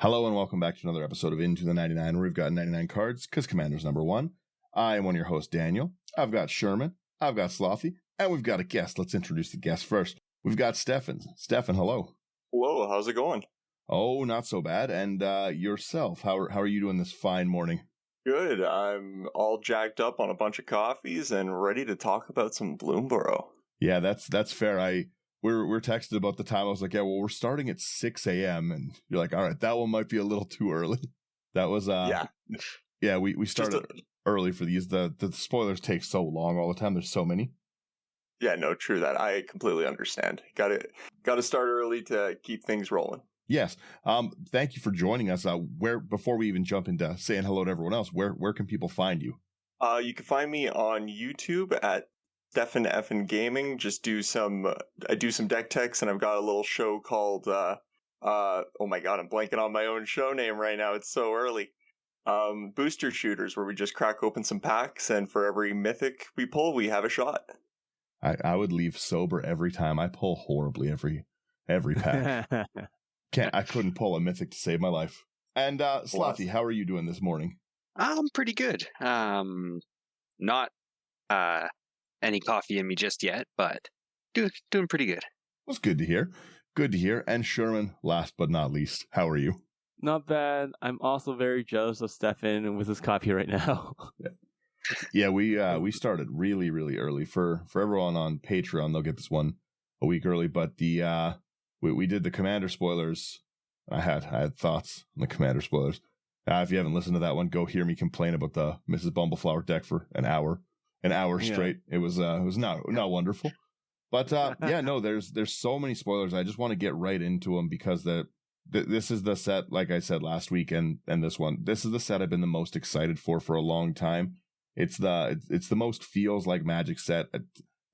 Hello and welcome back to another episode of Into the 99, where we've got 99 cards, because Commander's number one. I am one of your hosts, Daniel. I've got Sherman, I've got Slothy, and we've got a guest. Let's introduce the guest first. We've got Stefan. Stefan, hello. Hello, how's it going? Oh, not so bad. And yourself, how are you doing this fine morning? Good. I'm all jacked up on a bunch of coffees and ready to talk about some Bloomburrow. Yeah, that's fair. We're texted about the time. I was like, yeah, well, we're starting at 6 a.m. And you're like, all right, that one might be a little too early. That was, yeah, we started early for these. The spoilers take so long all the time. There's so many. Yeah, no, true that. I completely understand. Got to start early to keep things rolling. Yes. Thank you for joining us. Before we even jump into saying hello to everyone else, where can people find you? You can find me on YouTube at Stefan Effin Gaming. I do some deck techs, and I've got a little show called oh my god, I'm blanking on my own show name right now. It's so early. Booster Shooters, where we just crack open some packs, and for every mythic we pull, we have a shot. I would leave sober every time. I pull horribly every pack. I couldn't pull a mythic to save my life. And Slothy, how are you doing this morning? I'm pretty good. Not any coffee in me just yet, but doing pretty good. That's good to hear. Good to hear. And Sherman, last but not least, how are you? Not bad. I'm also very jealous of Stefan with his coffee right now. Yeah, we started really, really early. For everyone on Patreon, they'll get this one a week early. But we did the Commander spoilers. I had thoughts on the Commander spoilers. If you haven't listened to that one, go hear me complain about the Mrs. Bumbleflower deck for an hour straight. It was not wonderful. But yeah, no, there's so many spoilers. I just want to get right into them because this is the set, like I said last week, and this one. This is the set I've been the most excited for a long time. It's the most feels like Magic set.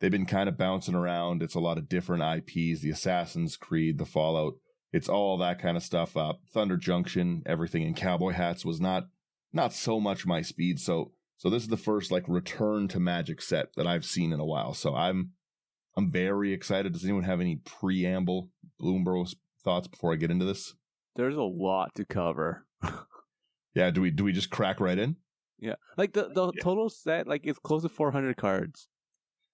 They've been kind of bouncing around. It's a lot of different IPs, the Assassin's Creed, the Fallout. It's all that kind of stuff. Thunder Junction, everything in cowboy hats was not so much my speed. So this is the first like return to Magic set that I've seen in a while. So I'm very excited. Does anyone have any preamble Bloomburrow thoughts before I get into this? There's a lot to cover. Yeah, do we just crack right in? Yeah, like the total set, like it's close to 400 cards.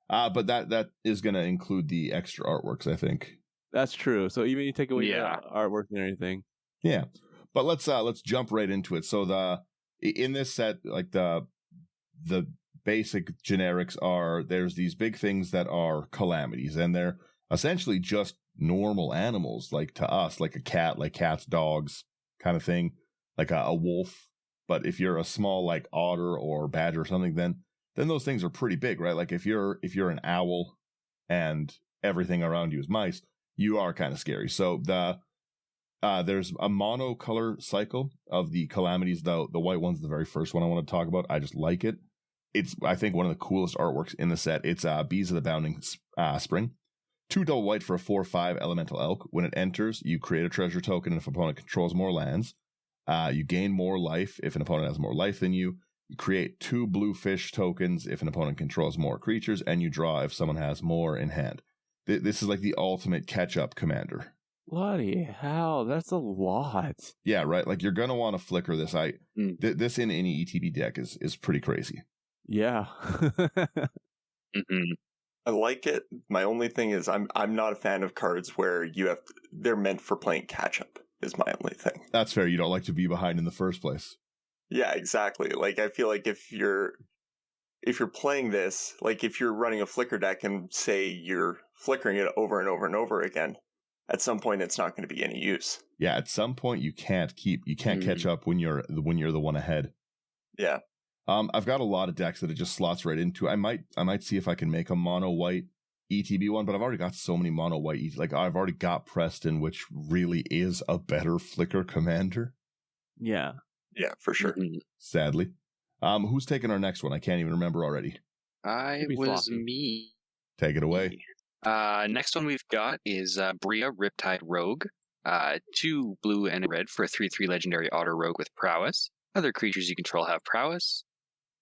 But that is going to include the extra artworks, I think. That's true. So even you take away the artwork and everything. Yeah, but let's jump right into it. So in this set, like the basic generics are there's these big things that are calamities, and they're essentially just normal animals, like to us, like a cat, like cats, dogs, kind of thing, like a wolf. But if you're a small like otter or badger or something, then those things are pretty big, right? Like if you're an owl and everything around you is mice, you are kind of scary. So there's a monocolor cycle of the calamities. The white one's the very first one I want to talk about. I just like it. It's, I think, one of the coolest artworks in the set. It's Bees of the Bounding Spring. 2 double white for a 4/5 elemental elk. When it enters, you create a treasure token, and if an opponent controls more lands, you gain more life if an opponent has more life than you. You create 2 blue fish tokens if an opponent controls more creatures, and you draw if someone has more in hand. This is like the ultimate catch-up commander. Bloody hell, that's a lot. Yeah, right? Like, you're going to want to flicker this. This in any ETB deck is pretty crazy. Yeah. Mm-hmm. I like it. My only thing is I'm not a fan of cards where they're meant for playing catch-up, is my only thing. That's fair. You don't like to be behind in the first place. Yeah, exactly. Like, I feel like if you're playing this, like if you're running a flicker deck and say you're flickering it over and over and over again, at some point it's not going to be any use. Yeah, at some point you can't catch up when you're the one ahead. Yeah. I've got a lot of decks that it just slots right into. I might see if I can make a mono white ETB one, but I've already got so many mono white. Like, I've already got Preston, which really is a better flicker commander. Yeah. Yeah, for sure. Mm-hmm. Sadly. Who's taking our next one? I can't even remember already. It was me. Take it away. Next one we've got is Bria Riptide Rogue. 2 blue and a red for a 3/3 legendary otter rogue with prowess. Other creatures you control have prowess.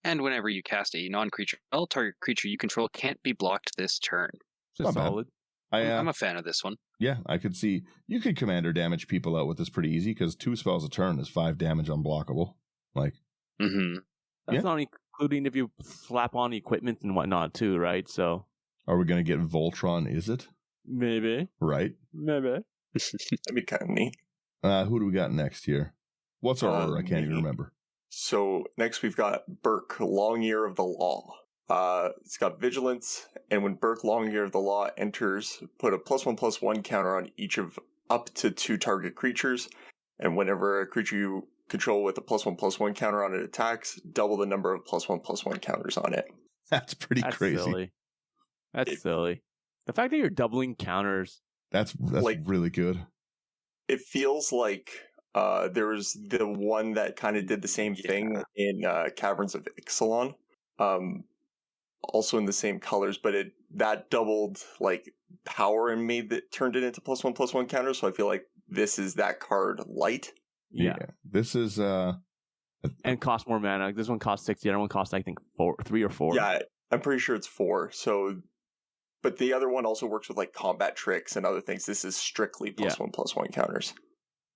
And whenever you cast a non-creature spell, target creature you control can't be blocked this turn. Just Not bad. solid. I'm a fan of this one. Yeah, I could see you could commander damage people out with this pretty easy because 2 spells a turn is 5 damage unblockable. Like, That's not including if you slap on equipment and whatnot too, right? So, are we going to get Voltron? Is it? Maybe. Right? Maybe. That'd be kind of neat. Who do we got next here? What's our order? I can't even remember. So next we've got Burke, Long Year of the Law. It's got Vigilance, and when Burke, Long Year of the Law enters, put a +1/+1 counter on each of up to 2 target creatures, and whenever a creature you control with a +1/+1 counter on it attacks, double the number of +1/+1 counters on it. That's pretty crazy. Silly. That's silly. The fact that you're doubling counters. That's like, really good. It feels like there was the one that kind of did the same thing in Caverns of Ixalan. Also in the same colors, but that doubled like power and turned it into +1/+1 counters. So I feel like this is that card light. Yeah. This is and costs more mana. This one costs 6. The other one costs, I think, 3 or 4. Yeah, I'm pretty sure it's 4. So, but the other one also works with like combat tricks and other things. This is strictly +1/+1 counters.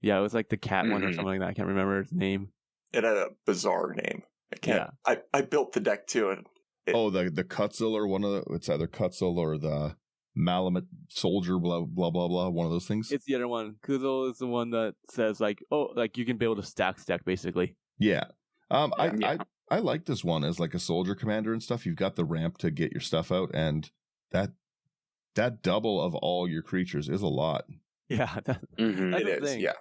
Yeah, it was like the cat one or something like that. I can't remember its name. It had a bizarre name. I can't. Yeah. I built the deck too. And the Kutzel or one of the, it's either Kutzel or the Malamute Soldier, blah, blah, blah, blah, one of those things. It's the other one. Kutzel is the one that says like, you can be able to stack basically. Yeah. I like this one as like a soldier commander and stuff. You've got the ramp to get your stuff out, and that double of all your creatures is a lot. Yeah. That's it is, yeah.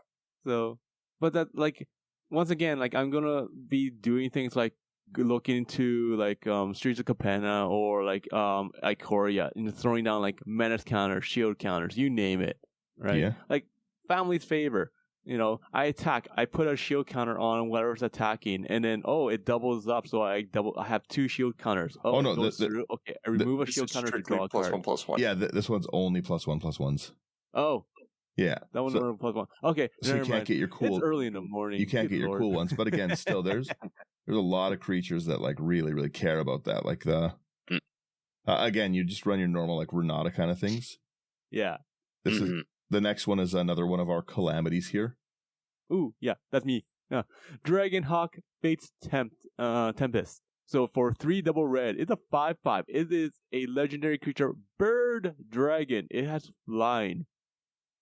So, but that, like, once again, like, I'm gonna be doing things like looking into like Streets of Capenna or like Ikoria and throwing down like menace counters, shield counters, you name it, right? Yeah. Like Family's Favor, I attack, I put a shield counter on whatever's attacking, and then it doubles up, so I have 2 shield counters. I remove a shield counter to draw a card. +1/+1. Yeah, this one's only +1/+1s. Oh. Yeah. That one's only +1. Okay. So you can't get your cool. It's early in the morning. You can't get your cool ones, but again, still there's a lot of creatures that like really, really care about that. Like again, you just run your normal like Renata kind of things. Yeah. This is the next one is another one of our calamities here. Ooh, yeah, that's me. Yeah. Dragonhawk Fate's Tempest. So for 3 double red, it's a 5/5. It is a legendary creature, Bird Dragon. It has flying.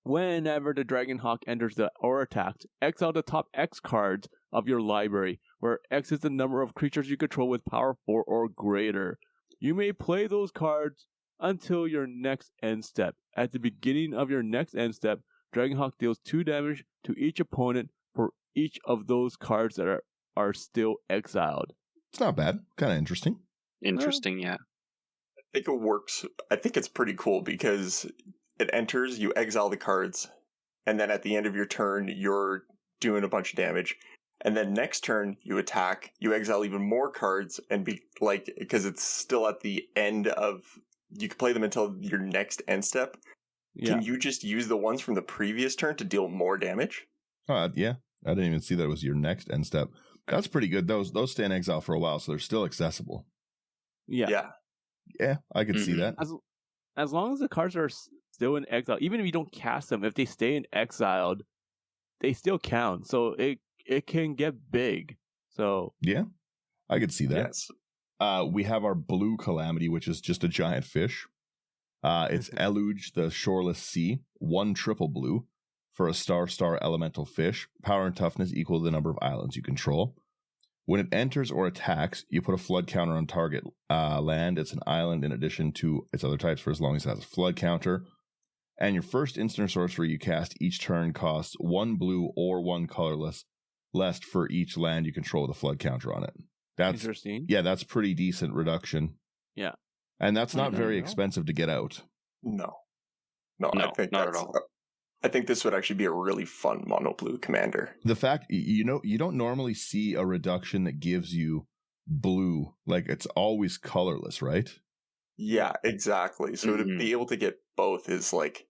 Whenever the Dragonhawk enters or attacks, exile the top X cards of your library, where X is the number of creatures you control with power 4 or greater. You may play those cards until your next end step. At the beginning of your next end step, Dragonhawk deals 2 damage to each opponent for each of those cards that are still exiled. It's not bad. Kind of interesting. Interesting, yeah. I think it works. I think it's pretty cool because it enters, you exile the cards, and then at the end of your turn, you're doing a bunch of damage. And then next turn, you attack, you exile even more cards, and because it's still at the end of, you can play them until your next end step. Yeah. Can you just use the ones from the previous turn to deal more damage? Yeah. I didn't even see that it was your next end step. That's pretty good. Those stay in exile for a while, so they're still accessible. Yeah. Yeah, I could see that. As long as the cards are still in exile, even if you don't cast them, if they stay in exiled, they still count. So it can get big. So yeah, I could see that. Yes. We have our blue calamity, which is just a giant fish. It's Eluge, the Shoreless Sea, 1 triple blue for a star elemental fish. Power and toughness equal to the number of islands you control. When it enters or attacks, you put a flood counter on target land. It's an island in addition to its other types for as long as it has a flood counter. And your first instant sorcery you cast each turn costs 1 blue or 1 colorless, less for each land you control with a flood counter on it. That's interesting. Yeah, that's pretty decent reduction. Yeah. And that's not very expensive to get out. No, I think not at all. I think this would actually be a really fun mono blue commander. The fact, you don't normally see a reduction that gives you blue. Like, it's always colorless, right? Yeah, exactly. So to be able to get both is like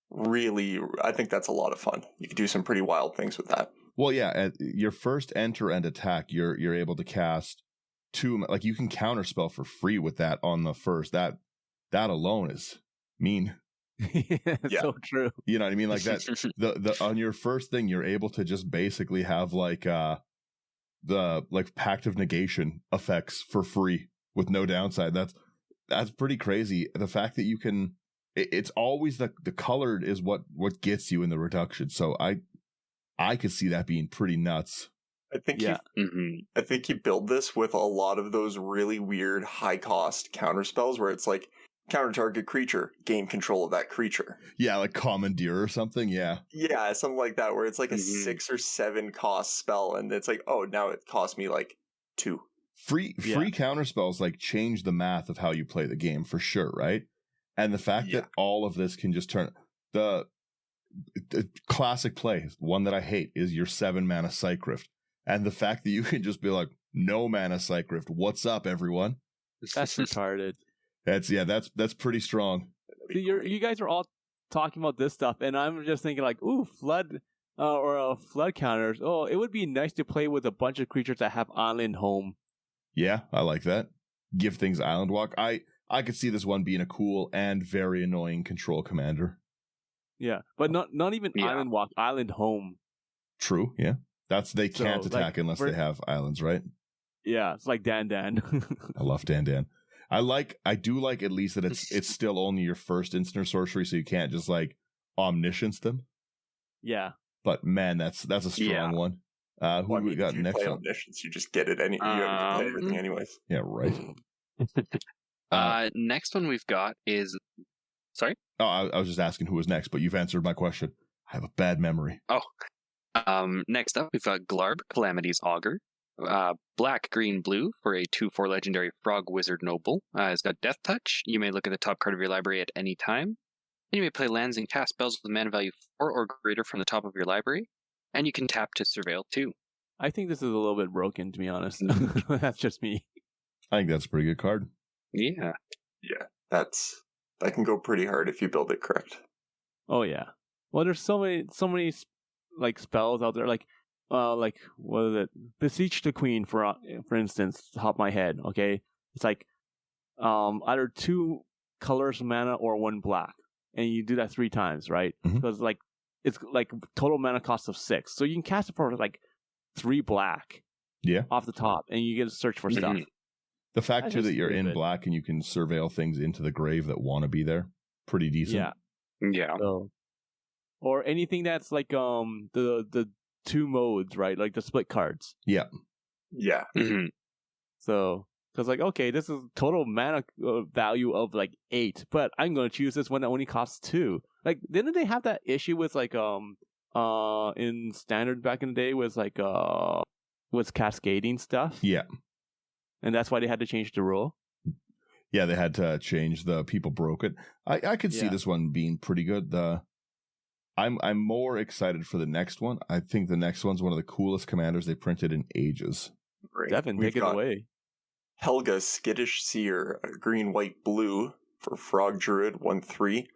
really, I think that's a lot of fun. You could do some pretty wild things with that. Well, yeah, at your first enter and attack, you're able to cast 2, like you can counterspell for free with that on the first. That alone is mean. Yeah. So true. You know what I mean? Like that. The on your first thing, you're able to just basically have like the like Pact of Negation effects for free with no downside. That's pretty crazy. The fact that you can, it's always the colored is what gets you in the reduction. So I could see that being pretty nuts. I think Yeah. I think you build this with a lot of those really weird high cost counter spells where it's like counter target creature, gain control of that creature. Yeah, like Commandeer or something. Yeah. Yeah, something like that where it's like a 6 or 7 cost spell and it's like, oh, now it costs me like 2. Free counter spells like change the math of how you play the game for sure, right? And the fact that all of this can just turn the classic play, one that I hate, is your 7 mana Psych Rift. And the fact that you can just be like, no mana Psych Rift, what's up, everyone? That's retarded. That's pretty strong. See, you guys are all talking about this stuff, and I'm just thinking like, ooh, flood flood counters. Oh, it would be nice to play with a bunch of creatures that have island home. Yeah, I like that. Give things island walk. I could see this one being a cool and very annoying control commander. Yeah, but not even island walk, island home. True, yeah. They can't attack unless they have islands, right? Yeah, it's like Dan. I love Dan. I do like at least that it's still only your first instant sorcery, so you can't just like omniscience them. Yeah. But man, that's a strong one. Who we got next play on? Omniscience, you just get it you have to play everything anyways. Yeah, right. Next one we've got is sorry? Oh, I was just asking who was next, but you've answered my question. I have a bad memory. Next up we've got Glarb, Calamity's Augur. Black, green, blue for a 2/4 legendary frog wizard noble. It's got Death Touch. You may look at the top card of your library at any time. And you may play lands and cast spells with a mana value 4 or greater from the top of your library. And you can tap to surveil too. I think this is a little bit broken, to be honest. That's just me. I think that's a pretty good card. Yeah. Yeah, that can go pretty hard if you build it correct. Oh yeah. Well, there's so many like spells out there, like what is it? Beseech the Queen, for instance, top of my head. Okay, it's like either 2 colors mana or 1 black, and you do that 3 times, right? Because it's like total mana cost of 6, so you can cast it for like 3 black. Yeah, off the top, and you get to search for stuff. The fact too that you're in black and you can surveil things into the grave that want to be there, pretty decent. Yeah. So, or anything that's like the 2 modes, right? Like the split cards. Yeah. So, because like, okay, this is total mana value of like 8, but I'm going to choose this one that only costs 2. Like, didn't they have that issue with like in standard back in the day with like with cascading stuff? Yeah. And that's why they had to change the rule. Yeah, they had to change the people broke it. I could see this one being pretty good. I'm more excited for the next one. I think the next one's one of the coolest commanders they printed in ages. Great. Devin, take it away. Helga, Skittish Seer, green, white, blue for Frog Druid 1/3.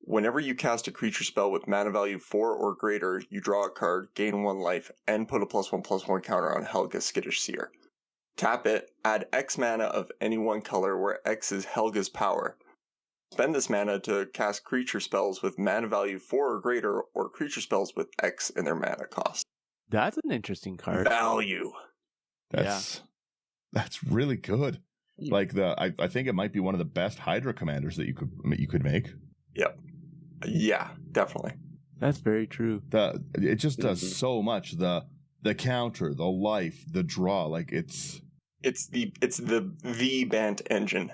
Whenever you cast a creature spell with mana value 4 or greater, you draw a card, gain 1 life, and put a +1/+1 counter on Helga, Skittish Seer. Tap it, add X mana of any one color where X is Helga's power. Spend this mana to cast creature spells with mana value 4 or greater, or creature spells with X in their mana cost. That's an interesting card. Value. That's really good. Like I think it might be one of the best Hydra commanders that you could make. Yep. Yeah, definitely. That's very true. It just does so much. The counter, the life, the draw, like it's the Bant engine.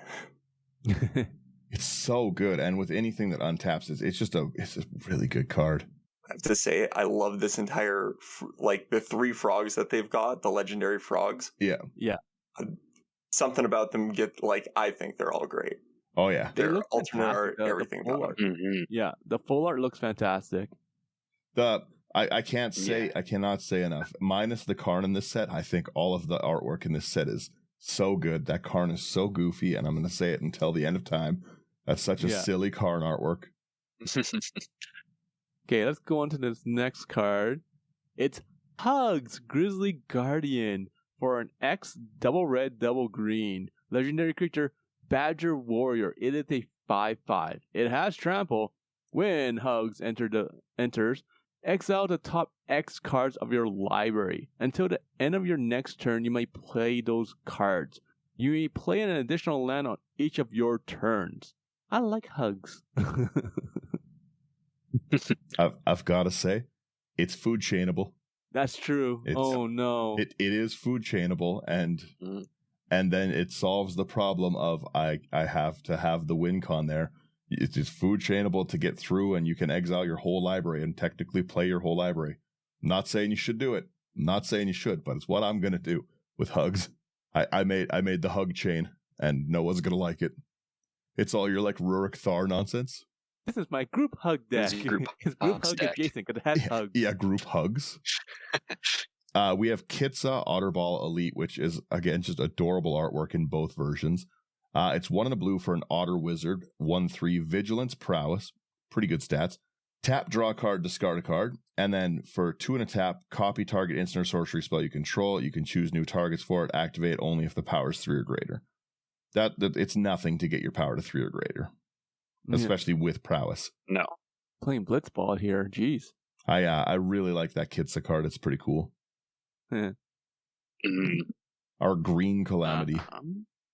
It's so good, and with anything that untaps it, it's a really good card. I have to say, I love this entire the 3 frogs that they've got, the legendary frogs. Yeah. Something about them I think they're all great. Oh yeah, they're alternate art, everything about art. Yeah, the full art looks fantastic. I cannot say enough. Minus the Karn in this set, I think all of the artwork in this set is so good. That Karn is so goofy, and I'm going to say it until the end of time. That's such a silly Karn artwork. Okay, let's go on to this next card. It's Hugs, Grizzly Guardian, for an X double red, double green. Legendary creature, Badger Warrior. It is a 5/5. It has trample. When Hugs enters, exile the top X cards of your library. Until the end of your next turn, you may play those cards. You may play an additional land on each of your turns. I like Hugs. I've got to say, it's food chainable. That's true. Oh no. It is food chainable, and then it solves the problem of I have to have the win con there. It's just food chainable to get through, and you can exile your whole library and technically play your whole library. I'm not saying you should do it. I'm not saying you should, but it's what I'm gonna do with Hugs. I made the Hug chain, and no one's gonna like it. It's all your like Rurik Thar nonsense. This is my group hug deck. It's group It's group Hugs hug deck. adjacent because it has Hugs. Yeah, group Hugs. We have Kitsa Otterball Elite, which is, again, just adorable artwork in both versions. It's 1 and a blue for an Otter Wizard, 1/3 Vigilance Prowess, pretty good stats. Tap, draw a card, discard a card, and then for 2 and a tap, copy target instant or sorcery spell you control. You can choose new targets for it, activate only if the power is 3 or greater. That it's nothing to get your power to 3 or greater, especially with Prowess. No. Playing Blitzball here. Jeez. I really like that Kitsa card. It's pretty cool. Our green Calamity.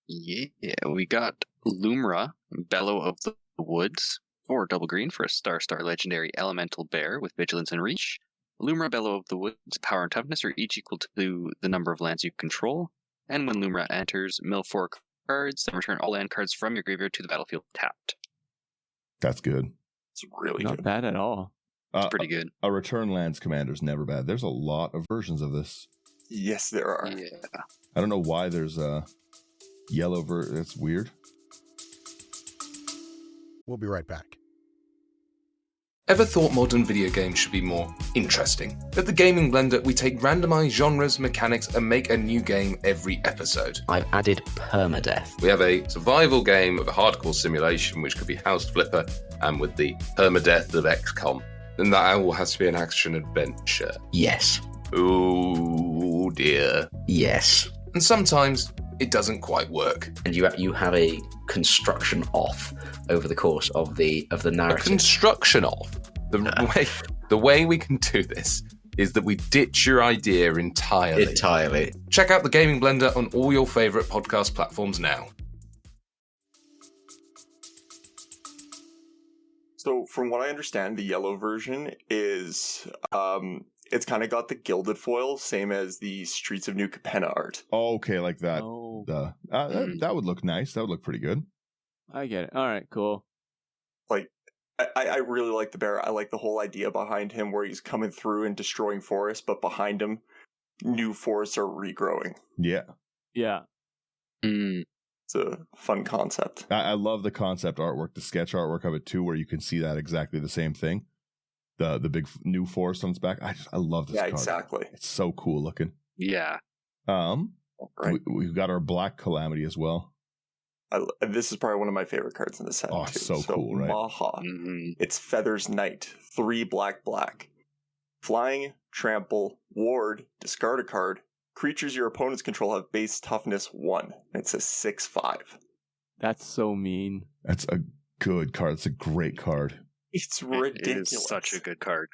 Yeah, we got Lumra, Bellow of the Woods, 4 double green for a star legendary elemental bear with vigilance and reach. Lumra, Bellow of the Woods, power and toughness are each equal to the number of lands you control. And when Lumra enters, mill 4 cards, then return all land cards from your graveyard to the battlefield tapped. That's good. It's really Not good. bad at all. It's pretty good. A return lands commander is never bad. There's a lot of versions of this. Yes, there are. Yeah. I don't know why there's a yellow That's weird. We'll be right back. Ever thought modern video games should be more interesting? At the Gaming Blender, we take randomized genres, mechanics, and make a new game every episode. I've added permadeath. We have a survival game of a hardcore simulation, which could be House Flipper, and with the permadeath of XCOM. And that all has to be an action adventure. Yes. Oh dear. Yes. And sometimes it doesn't quite work. And you have a construction off over the course of the A narrative. construction off. The way we can do this is that we ditch your idea entirely. Entirely. Check out the Gaming Blender on all your favourite podcast platforms now. So, from what I understand, the yellow version is it's kind of got the gilded foil, same as the Streets of New Capenna art. Oh, okay, like that. Oh, That would look nice. That would look pretty good. I get it. All right, cool. Like, I really like the bear. I like the whole idea behind him where he's coming through and destroying forests, but behind him, new forests are regrowing. Yeah. Yeah. It's a fun concept. I love the concept artwork, the sketch artwork of it too, where you can see that exactly the same thing. The big new forest on its back. I love this card. Exactly. It's so cool looking. Yeah. Right. We've got our Black Calamity as well. This is probably one of my favorite cards in the set. Oh, too. so cool, right? Maha. Mm-hmm. It's Feathers Knight. 3 black. Flying, trample, ward, discard a card. Creatures your opponents control have base toughness 1. It's a 6/5. That's so mean. That's a good card. It's a great card. It's It ridiculous. is such a good card.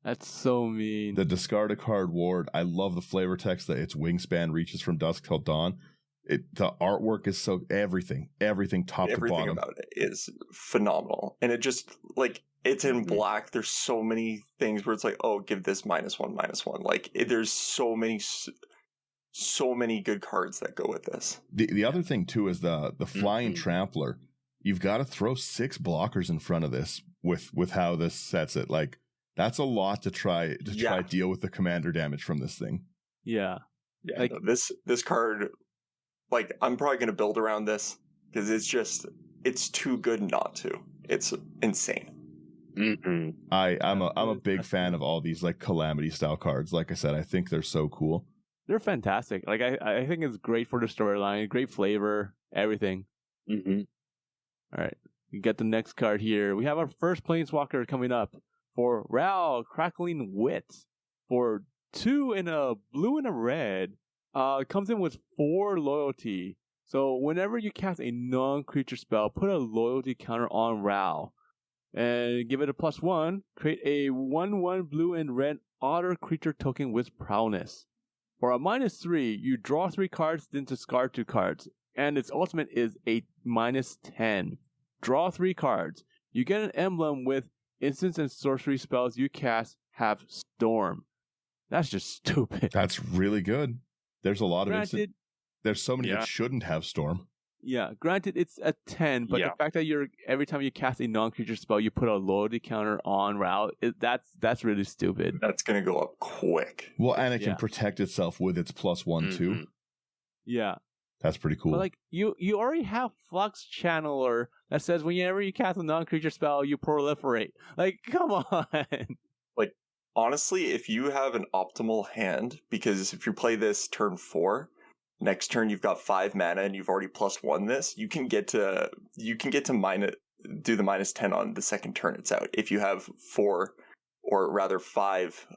That's so mean. The discard a card ward. I love the flavor text that its wingspan reaches from dusk till dawn. The artwork is so everything top to Everything bottom. about it is phenomenal. And it just, like, it's in black. There's so many things where it's like, oh, give this -1/-1. Like, there's so many good cards that go with this. The other thing too is the flying trampler. You've got to throw 6 blockers in front of this with how this sets it. Like, that's a lot to try deal with the commander damage from this thing. Yeah. Yeah, Like- no, this card, like, I'm probably going to build around this because it's too good not to. It's insane. Mm-hmm. I'm a big fan of all these like Calamity style cards. Like I said, I think they're so cool. They're fantastic. Like, I think it's great for the storyline, great flavor, everything. Mm-hmm. All right. We get the next card here. We have our first Planeswalker coming up for Ral, Crackling Wit. For 2 and a blue and a red. Comes in with 4 loyalty. So whenever you cast a non-creature spell, put a loyalty counter on Ral. And give it a +1. Create a 1/1 blue and red otter creature token with prowess. For a -3, you draw 3 cards, then discard 2 cards. And its ultimate is a -10. Draw 3 cards. You get an emblem with instants and sorcery spells you cast have Storm. That's just stupid. That's really good. There's a lot of Granted, there's so many Yeah. that shouldn't have Storm. yeah, granted it's a 10, but Yeah. the fact that every time you cast a non-creature spell, you put a loyalty counter on Ral, that's really stupid. That's gonna go up quick. Well, and it can Yeah. protect itself with its +1 too. Mhm. Yeah. That's pretty cool. But like you already have Flux Channeler that says whenever you cast a non-creature spell, you proliferate. Like, come on. Honestly, if you have an optimal hand, because if you play this turn 4, next turn you've got 5 mana and you've already +1 this, you can get to do the -10 on the second turn it's out if you have 4 or rather 5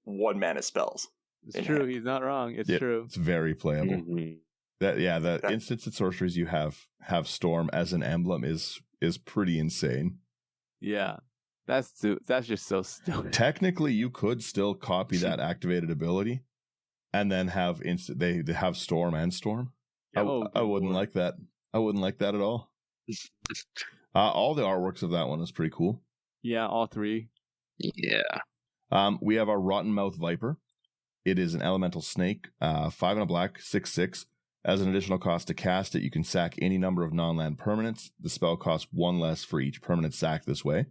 1 mana spells. It's in true. hand. He's not wrong. It's Yeah, true. It's very playable. Mhm. The That- instants and sorceries you have Storm as an emblem is pretty insane. Yeah. That's just so stupid. Technically, you could still copy that activated ability, and then have they have Storm and Storm. Oh, I wouldn't Lord. like that. I wouldn't like that at all. All the artworks of that one is pretty cool. Yeah, all 3. Yeah. We have our Rotten Mouth Viper. It is an elemental snake, 5 and a black, 6/6. As an additional cost to cast it, you can sack any number of non-land permanents. The spell costs 1 less for each permanent sacked this way.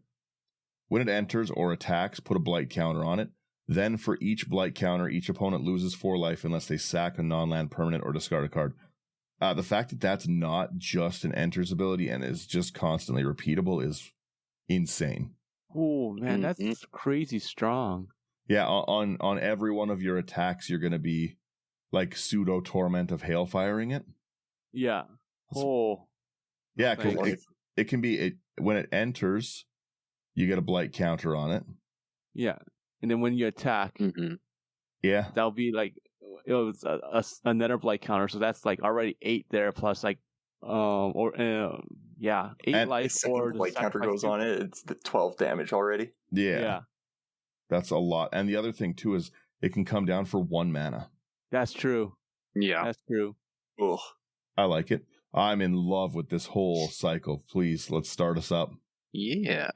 When it enters or attacks, put a blight counter on it. Then for each blight counter, each opponent loses 4 life unless they sack a non-land permanent or discard a card. The fact that that's not just an enters ability and is just constantly repeatable is insane. Oh man, that's Mhm. crazy strong. Yeah, on every one of your attacks, you're going to be like pseudo torment of hail firing it. Yeah. Oh. Yeah, Thanks. because it can be when it enters, you get a blight counter on it. Yeah. And then when you attack, Mhm. Yeah, that'll be like it was another blight counter, so that's like already 8 there plus like 8 And life The second or light counter goes on it, it's the 12 damage already. yeah, that's a lot. And the other thing too is it can come down for 1 mana. That's true. Yeah. That's true. Ugh. I like it. I'm in love with this whole cycle. Please, let's start us up. Yeah.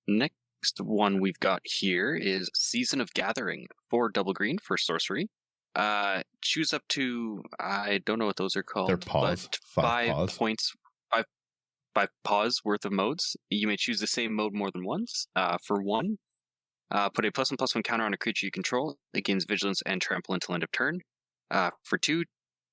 Next one we've got here is Season of Gathering. 4 double green for sorcery. Choose up to, I don't know what those are called. They're paws. But 5 5 paws. points, 5 paws worth of modes. You may choose the same mode more than once. For 1, put a +1/+1 counter on a creature you control. It gains vigilance and trample until end of turn. For 2,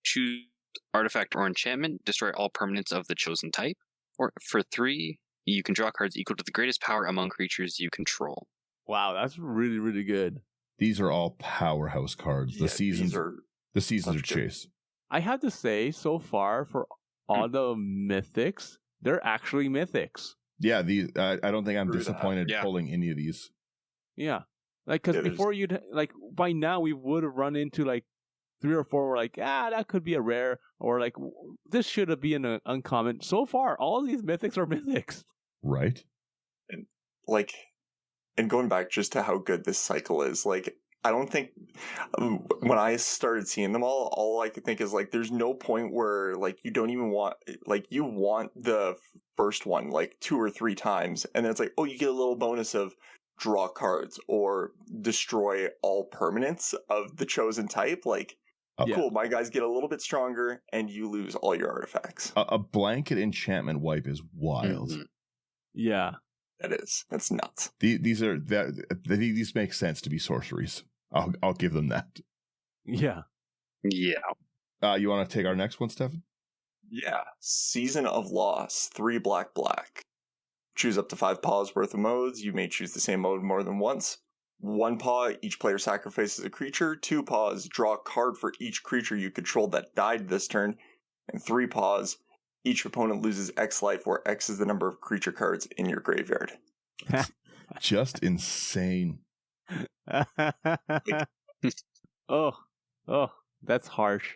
choose artifact or enchantment. Destroy all permanents of the chosen type. Or for 3, you can draw cards equal to the greatest power among creatures you control. Wow, that's really, really good. These are all powerhouse cards. The Yeah, seasons these are the seasons are such good. chase. I have to say, so far for all the mythics, they're actually mythics. Yeah, these I don't think I'm True that. disappointed Yeah. pulling any of these. Yeah, like because Yeah, there's- before you'd like by now we would have run into like 3 or 4 were like that could be a rare or like this should have been an uncommon. So far, all these mythics are mythics. Right? like, and going back just to how good this cycle is, like, I don't think when I started seeing them all I could think is like, there's no point where like you don't even want, like, you want the first one like 2 or 3 times, and then it's like, oh, you get a little bonus of draw cards or destroy all permanents of the chosen type. Like, Yeah. cool, my guys get a little bit stronger, and you lose all your artifacts. A blanket enchantment wipe is wild. Mhm. Yeah, That's nuts. These make sense to be sorceries. I'll give them that. yeah. Yeah. You want to take our next one, Stefan? Yeah. Season of Loss, 3 black. Choose up to 5 paws worth of modes. You may choose the same mode more than once. 1 paw, each player sacrifices a creature. 2 paws, draw a card for each creature you control that died this turn. And 3 paws, each opponent loses X life, where X is the number of creature cards in your graveyard. Just insane. oh, that's harsh.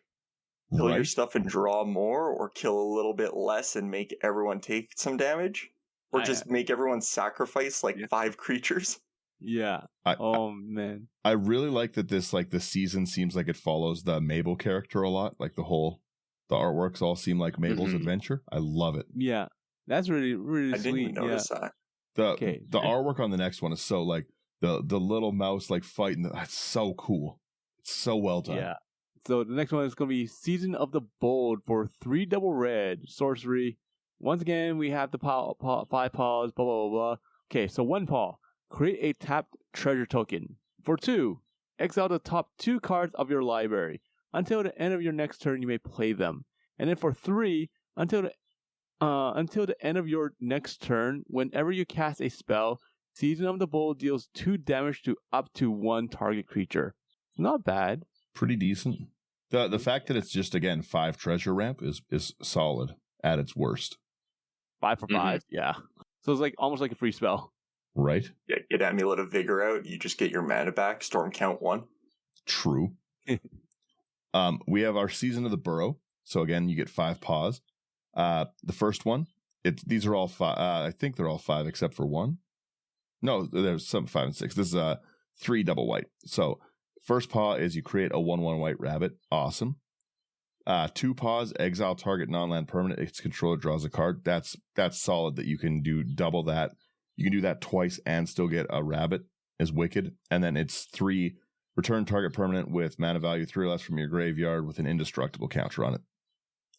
kill your Right. stuff and draw more, or kill a little bit less and make everyone take some damage, or just make everyone sacrifice like 5 creatures. Yeah. I Man. I really like that this the season seems like it follows the Mabel character a lot. Like the artworks all seem like Mabel's adventure. I love it. Yeah. That's really, really I sweet. didn't even notice that. The artwork on the next one is so the little mouse fighting. That's so cool. It's so well done. Yeah. So the next one is going to be Season of the Bold for 3 double red sorcery. Once again, we have the 5 paws, blah, blah, blah, blah. Okay, so 1 paw. Create a tapped treasure token. For 2, exile the top 2 cards of your library. Until the end of your next turn, you may play them. And then for 3, until the end of your next turn, whenever you cast a spell, Season of the Bold deals 2 damage to up to 1 target creature. Not bad. Pretty decent. The fact that it's just again 5 treasure ramp is solid at its worst. 5 for 5, yeah. So it's almost like a free spell. Right? Yeah, get Amulet of Vigor out, you just get your mana back, Storm count 1. True. We have our Season of the Burrow. So again, you get 5 paws. The first one, these are all 5. I think they're all 5 except for 1. No, there's some 5 and 6. This is 3 double white. So first paw is you create a 1/1 white rabbit. Awesome. 2 paws, exile target non-land permanent. Its controller draws a card. That's solid that you can do double that. You can do that twice and still get a rabbit is wicked. And then it's 3, return target permanent with mana value 3 or less from your graveyard with an indestructible counter on it.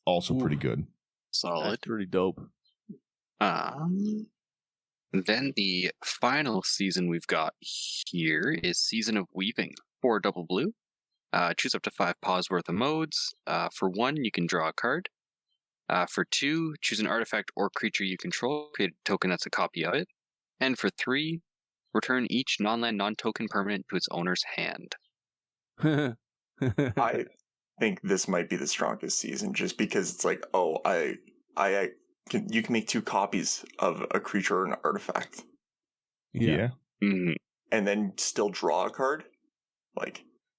Also pretty good. Solid. That's pretty dope. Then the final season we've got here is Season of Weaving. 4 double blue. Choose up to 5 paws worth of modes. For 1, you can draw a card. For 2, choose an artifact or creature you control. Create a token that's a copy of it. And for 3, return each non-land non-token permanent to its owner's hand. I think this might be the strongest season, just because it's you can make 2 copies of a creature or an artifact. Yeah. Mm-hmm. And then still draw a card.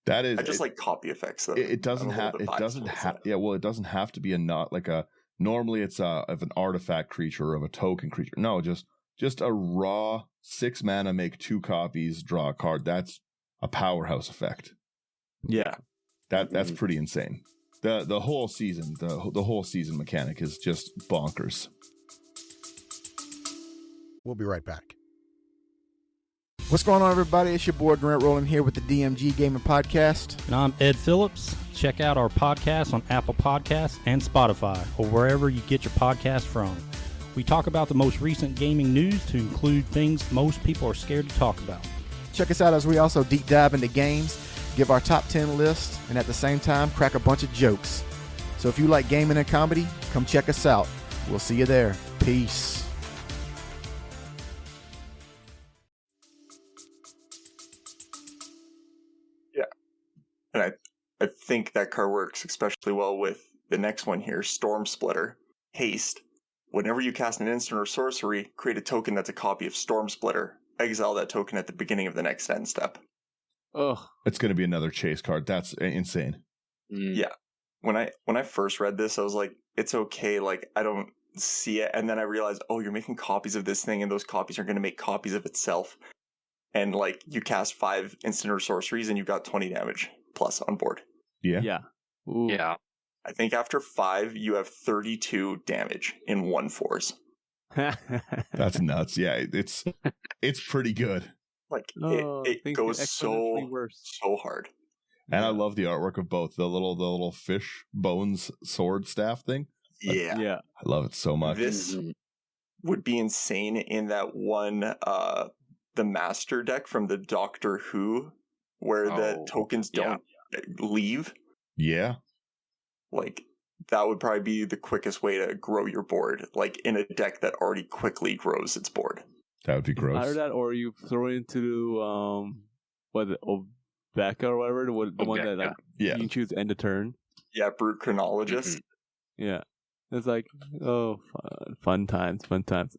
That is. I just like copy effects though. It doesn't have. Yeah. Well, it doesn't have to be normally it's of an artifact creature or of a token creature. No, just a raw 6 mana, make 2 copies, draw a card. That's a powerhouse effect. Yeah. That's pretty insane. The whole season, the whole season mechanic is just bonkers. We'll be right back. What's going on, everybody? It's your boy Grant Rowland here with the DMG Gaming Podcast. And I'm Ed Phillips. Check out our podcast on Apple Podcasts and Spotify, or wherever you get your podcast from. We talk about the most recent gaming news to include things most people are scared to talk about. Check us out as we also deep dive into games, give our top 10 list, and at the same time, crack a bunch of jokes. So if you like gaming and comedy, come check us out. We'll see you there. Peace. And I think that card works especially well with the next one here, Storm Splitter. Haste. Whenever you cast an instant or sorcery, create a token that's a copy of Storm Splitter. Exile that token at the beginning of the next end step. Ugh. It's going to be another chase card. That's insane. Yeah. When I first read this, I was like, it's okay. I don't see it. And then I realized, oh, you're making copies of this thing, and those copies are going to make copies of itself. And you cast 5 instant or sorceries, and you got 20 damage plus on board. Yeah. Yeah. Ooh. Yeah. I think after 5, you have 32 damage in 1/4s. That's nuts. Yeah, it's pretty good. It goes so hard. And I love the artwork of both the little fish bones sword staff thing. Yeah. Yeah. I love it so much. This would be insane in that one the master deck from the Doctor Who where the tokens don't leave. Yeah. That would probably be the quickest way to grow your board, in a deck that already quickly grows its board. That would be gross. Either that, or you throw it into Obeka or whatever, the one that you can choose end of turn. Yeah, Brute Chronologist. Yeah, it's fun times.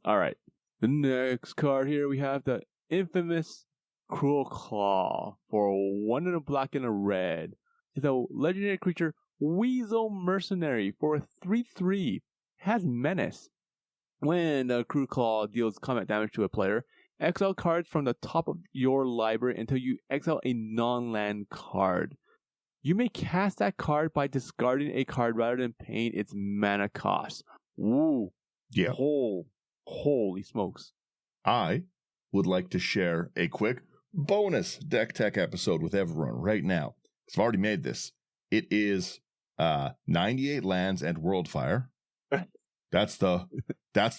All right, the next card here we have the infamous Cruel Claw for 1 and a black and a red. It's a legendary creature Weasel Mercenary for 3/3 has Menace. When a Crew Claw deals combat damage to a player, exile cards from the top of your library until you exile a non-land card. You may cast that card by discarding a card rather than paying its mana cost. Ooh. Yeah. Holy smokes. I would like to share a quick bonus Deck Tech episode with everyone right now. I've already made this. It is 98 lands and Worldfire. That's the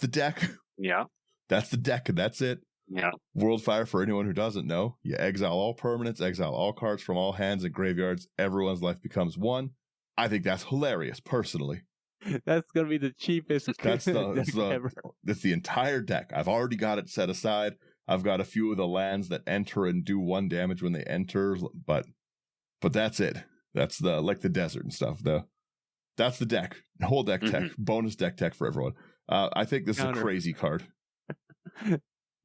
deck. Yeah. That's the deck, and that's it. Yeah. Worldfire, for anyone who doesn't know, you exile all permanents, exile all cards from all hands and graveyards. Everyone's life becomes 1. I think that's hilarious, personally. That's going to be the cheapest That's ever. That's the entire deck. I've already got it set aside. I've got a few of the lands that enter and do 1 damage when they enter, but that's it. That's the desert and stuff. That's the deck. Whole deck tech. Bonus deck tech for everyone. I think this is a crazy card.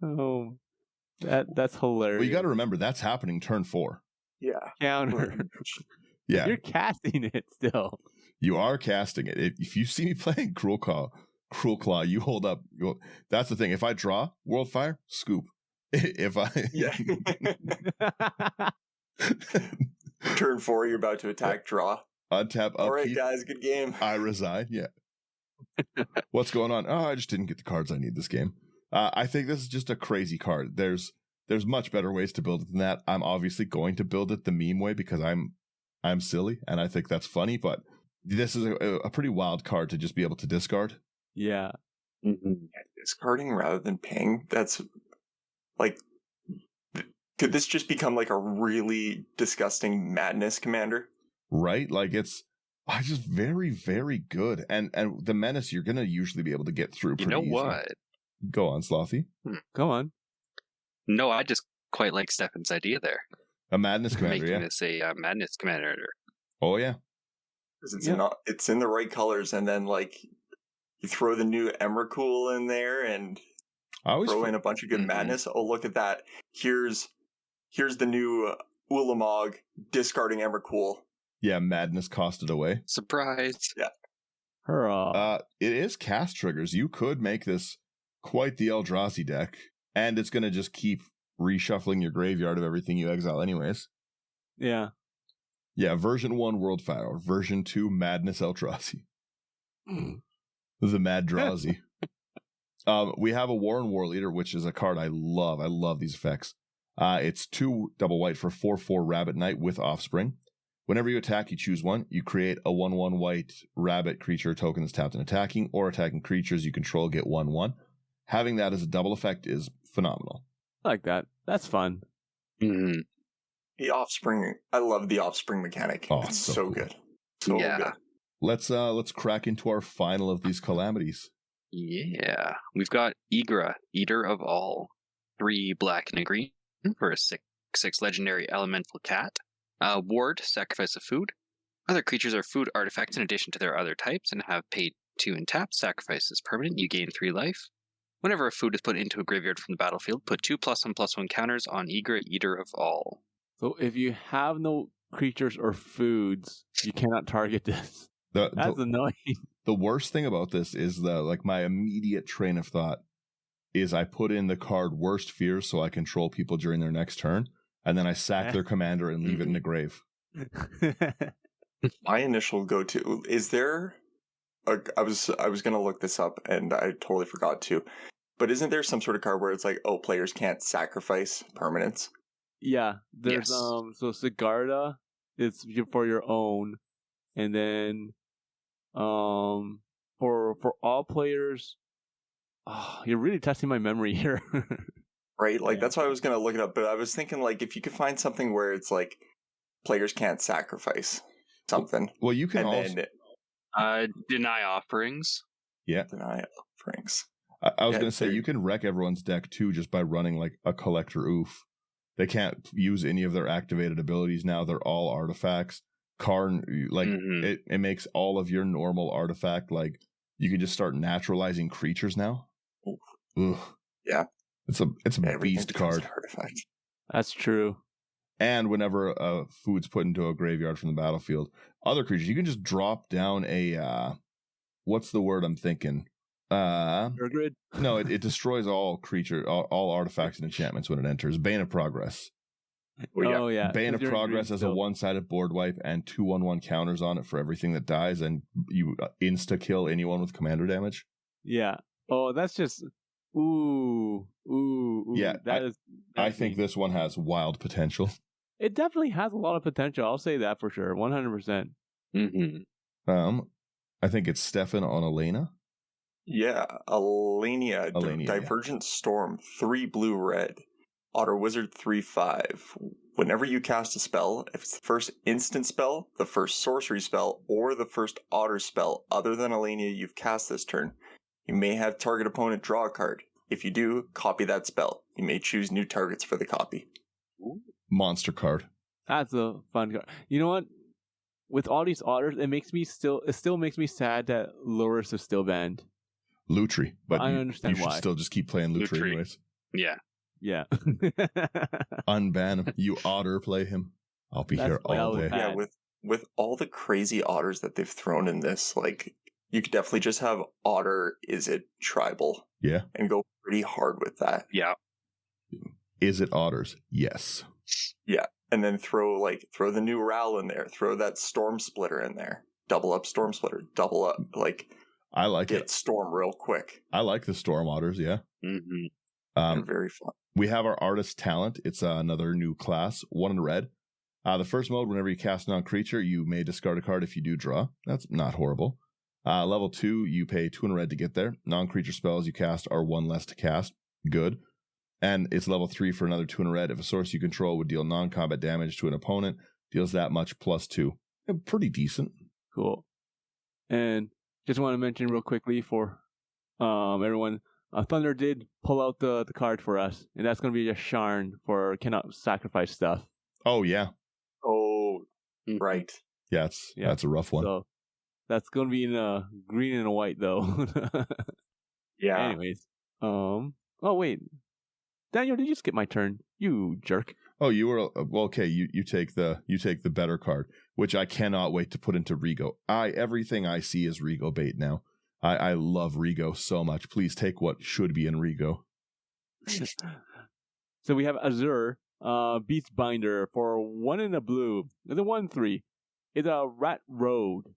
Oh, that's hilarious. Well, you got to remember that's happening turn 4. Yeah. Counter. Yeah. You're casting it still. You are casting it. If you see me playing Cruel Claw, you hold up. That's the thing. If I draw Worldfire, scoop. If I turn 4, you're about to attack, draw. Untap, all right, upkeep, guys, good game. I resign. Yeah. What's going on? Oh, I just didn't get the cards I need this game. I think this is just a crazy card. There's much better ways to build it than that. I'm obviously going to build it the meme way because I'm silly and I think that's funny, but this is a pretty wild card to just be able to discard. Yeah. Discarding rather than paying, that's like, could this just become like a really disgusting madness commander? Right? Like it's just very, very good. And the Menace, you're going to usually be able to get through pretty easy. You know what? Go on, Slothy. Go on. No, I just quite like Stefan's idea there. A madness commander, Making this a madness commander. Oh, yeah. Because it's in the right colors, and then like you throw the new Emrakul in there and throw in a bunch of good madness. Oh, look at that. Here's the new Ulamog discarding Emrakul. Yeah, madness costed away. Surprise. Yeah. Hurrah. It is cast triggers. You could make this quite the Eldrazi deck, and it's going to just keep reshuffling your graveyard of everything you exile anyways. Yeah. Yeah, version 1 Worldfire, version 2 Madness Eldrazi. The Mad Drazi. We have a Warren War Leader, which is a card I love. I love these effects. It's 2 double white for 4/4 Rabbit Knight with Offspring. Whenever you attack, you choose 1. You create a 1/1 white rabbit creature token that's tapped and attacking, or attacking creatures you control get 1/1. Having that as a double effect is phenomenal. I like that. That's fun. Mm-hmm. The Offspring, I love the Offspring mechanic. Oh, it's so so cool. good. So good. Let's crack into our final of these calamities. Yeah. We've got Igra, Eater of All. 3 black and a green for a 6/6 legendary elemental cat. Ward, sacrifice of food. Other creatures are food artifacts in addition to their other types and have paid 2 and tap. Sacrifice is permanent. You gain 3 life. Whenever a food is put into a graveyard from the battlefield, put 2 +1/+1 counters on Igra, Eater of All. So if you have no creatures or foods, you cannot target this. That's annoying. The worst thing about this is my immediate train of thought is I put in the card Worst Fears so I control people during their next turn, and then I sack their commander and leave it in the grave. My initial go-to, is there... I was going to look this up, and I totally forgot to. But isn't there some sort of card where it's like, oh, players can't sacrifice permanents? Yeah, there's so Sigarda is for your own, and then for all players, you're really testing my memory here. Right, like that's why I was gonna look it up, but I was thinking like if you could find something where it's like players can't sacrifice something. Well, you can also deny offerings. Yeah, deny offerings. I was gonna say you can wreck everyone's deck too just by running like a collector oof. They can't use any of their activated abilities now. They're all artifacts. Karn, like it makes all of your normal artifact like you can just start naturalizing creatures now. Ugh. Yeah, it's a beast card. Artifact. That's true. And whenever a food's put into a graveyard from the battlefield, other creatures, you can just drop down a, what's the word I'm thinking? Grid? No, it destroys all artifacts and enchantments when it enters. Bane of Progress. Oh, yeah. Bane of Progress has a one-sided board wipe and 2/1/1 counters on it for everything that dies, and you insta-kill anyone with commander damage. Yeah. Oh, that's just... Ooh. Yeah, I think neat. this one has wild potential. It definitely has a lot of potential. I'll say that for sure. 100%. Mm-hmm. I think it's Stefan on Elena. Yeah, Alenia, Divergent Storm, 3 blue-red. Otter Wizard 3/5. Whenever you cast a spell, if it's the first instant spell, the first sorcery spell, or the first otter spell other than Alenia you've cast this turn, you may have target opponent draw a card. If you do, copy that spell. You may choose new targets for the copy. Monster card. That's a fun card. You know what? With all these otters, it still makes me sad that Loris is still banned. Lutri, but I understand you why. should still just keep playing Lutri anyways. Yeah. Yeah. Unban him. You otter play him. I'll be here all day. Yeah, with all the crazy otters that they've thrown in this, like, you could definitely just have otter, is it tribal? Yeah. And go pretty hard with that. Yeah. Is it otters? Yes. Yeah. And then throw the new Ral in there. Throw that Storm Splitter in there. Double up Storm Splitter. Double up. I like get it. Storm real quick. I like the Storm Otters, yeah. Mm-hmm. They're very fun. We have our Artist Talent. It's another new class, 1 in red. The first mode, whenever you cast a non-creature, you may discard a card if you do draw. That's not horrible. Level 2, you pay 2 in red to get there. Non-creature spells you cast are 1 less to cast. Good. And it's level 3 for another 2 in red. If a source you control would deal non-combat damage to an opponent, deals that much plus 2. Pretty decent. Cool. And just want to mention real quickly for everyone, Thunder did pull out the card for us, and that's going to be a Sharn for cannot sacrifice stuff. Oh, yeah. Oh, right. Yeah, that's a rough one. So that's going to be in a green and a white, though. Yeah. Anyways. Oh, wait. Daniel, did you skip my turn? You jerk. Oh, you were well, okay. You take the better card, which I cannot wait to put into Rigo. Everything I see is Rigo bait now. I love Rigo so much. Please take what should be in Rigo. So we have Azure, Beast Binder for 1 in a blue. It's a 1/3. It's a Rat Road.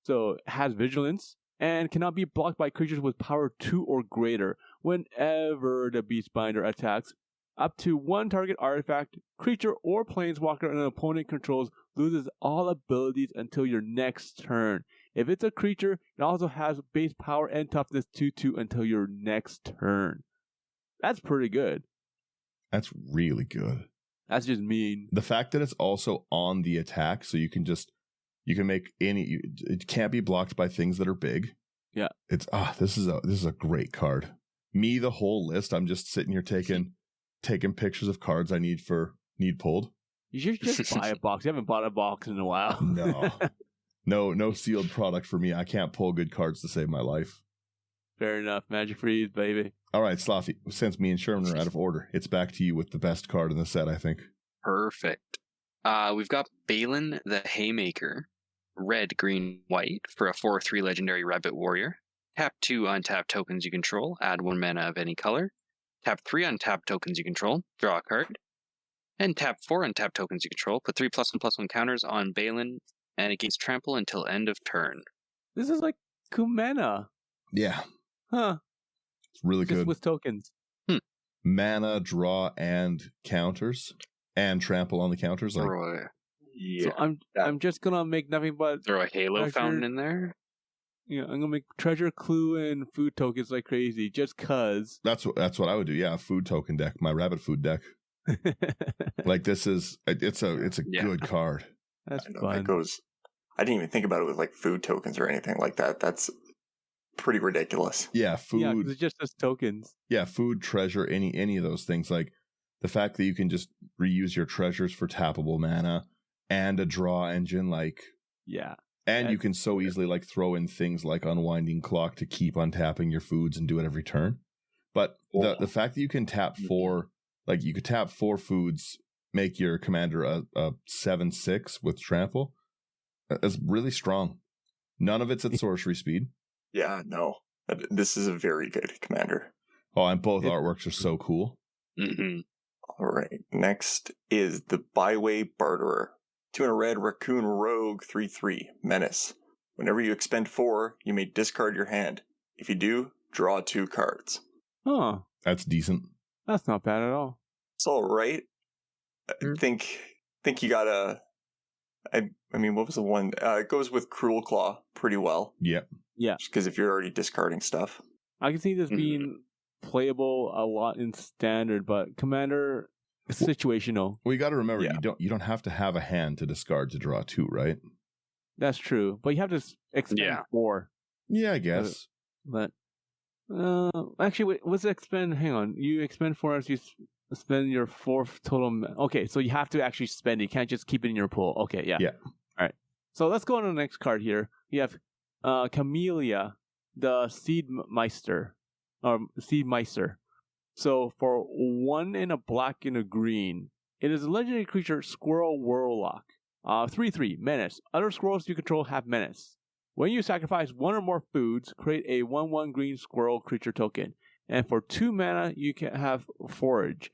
So it has vigilance and cannot be blocked by creatures with power 2 or greater. Whenever the Beast Binder attacks, up to 1 target artifact, creature, or planeswalker an opponent controls loses all abilities until your next turn. If it's a creature, it also has base power and toughness 2/2 until your next turn. That's pretty good. That's really good. That's just mean. The fact that it's also on the attack, so you can make it can't be blocked by things that are big. Yeah. It's this is a great card. Me, the whole list, I'm just sitting here taking pictures of cards I need pulled. You should just buy a box. You haven't bought a box in a while. No sealed product for me. I can't pull good cards to save my life. Fair enough. Magic Freeze, baby. All right, Slothy, since me and Sherman are out of order, it's back to you with the best card in the set, I think. Perfect. We've got Balin the Haymaker, red, green, white, for a 4/3 legendary rabbit warrior. Tap 2 untap tokens you control, add 1 mana of any color. Tap 3 untap tokens you control, draw a card. And tap 4 untap tokens you control, put 3 +1/+1 counters on Balin, and it gains trample until end of turn. This is like Kumena. Yeah. Huh. It's really Just good. with tokens. Mana, draw, and counters. And trample on the counters. Yeah. So I'm just gonna make nothing but Throw a Halo treasure, fountain in there. Yeah, I'm gonna make treasure, clue, and food tokens like crazy, just cause. That's what I would do. Yeah, food token deck, my rabbit food deck. Like it's a good card. That's I know, fun. that goes. I didn't even think about it with like food tokens or anything like that. That's pretty ridiculous. Yeah, food. Yeah, 'cause it's just as tokens. Yeah, food, treasure, any of those things. Like the fact that you can just reuse your treasures for tappable mana and a draw engine, like Yeah. and you can so easily like throw in things like Unwinding Clock to keep untapping your foods and do it every turn. But the fact that you can tap 4, like you could tap 4 foods make your commander a 7/6 with trample. That's really strong. None of it's at sorcery speed. Yeah, no. This is a very good commander. Oh, and both artworks are so cool. Mm-hmm. All right. Next is the Byway Barterer. 2 and a red Raccoon Rogue 3/3 Menace. Whenever you expend 4, you may discard your hand. If you do, draw 2 cards. Huh. That's decent. That's not bad at all. It's all right. I think you gotta. I mean, what was the one? It goes with Cruel Claw pretty well. Yep. Yeah. Just because if you're already discarding stuff. I can see this being playable a lot in standard, but commander is situational. Well, you got to remember, you don't have to have a hand to discard to draw 2, right? That's true, but you have to expend 4. Yeah, I guess. But actually, wait, what's expend? Hang on, you expend 4 as you spend your 4th total. Okay, so you have to actually spend it. You can't just keep it in your pool. Okay, yeah. Yeah. All right. So let's go on to the next card here. You have Camellia, the Seedmeister. So for 1 and a black and a green, it is a legendary creature, Squirrel Warlock. 3/3 Menace. Other squirrels you control have Menace. When you sacrifice 1 or more foods, create a 1/1 green squirrel creature token. And for 2 mana, you can have Forage.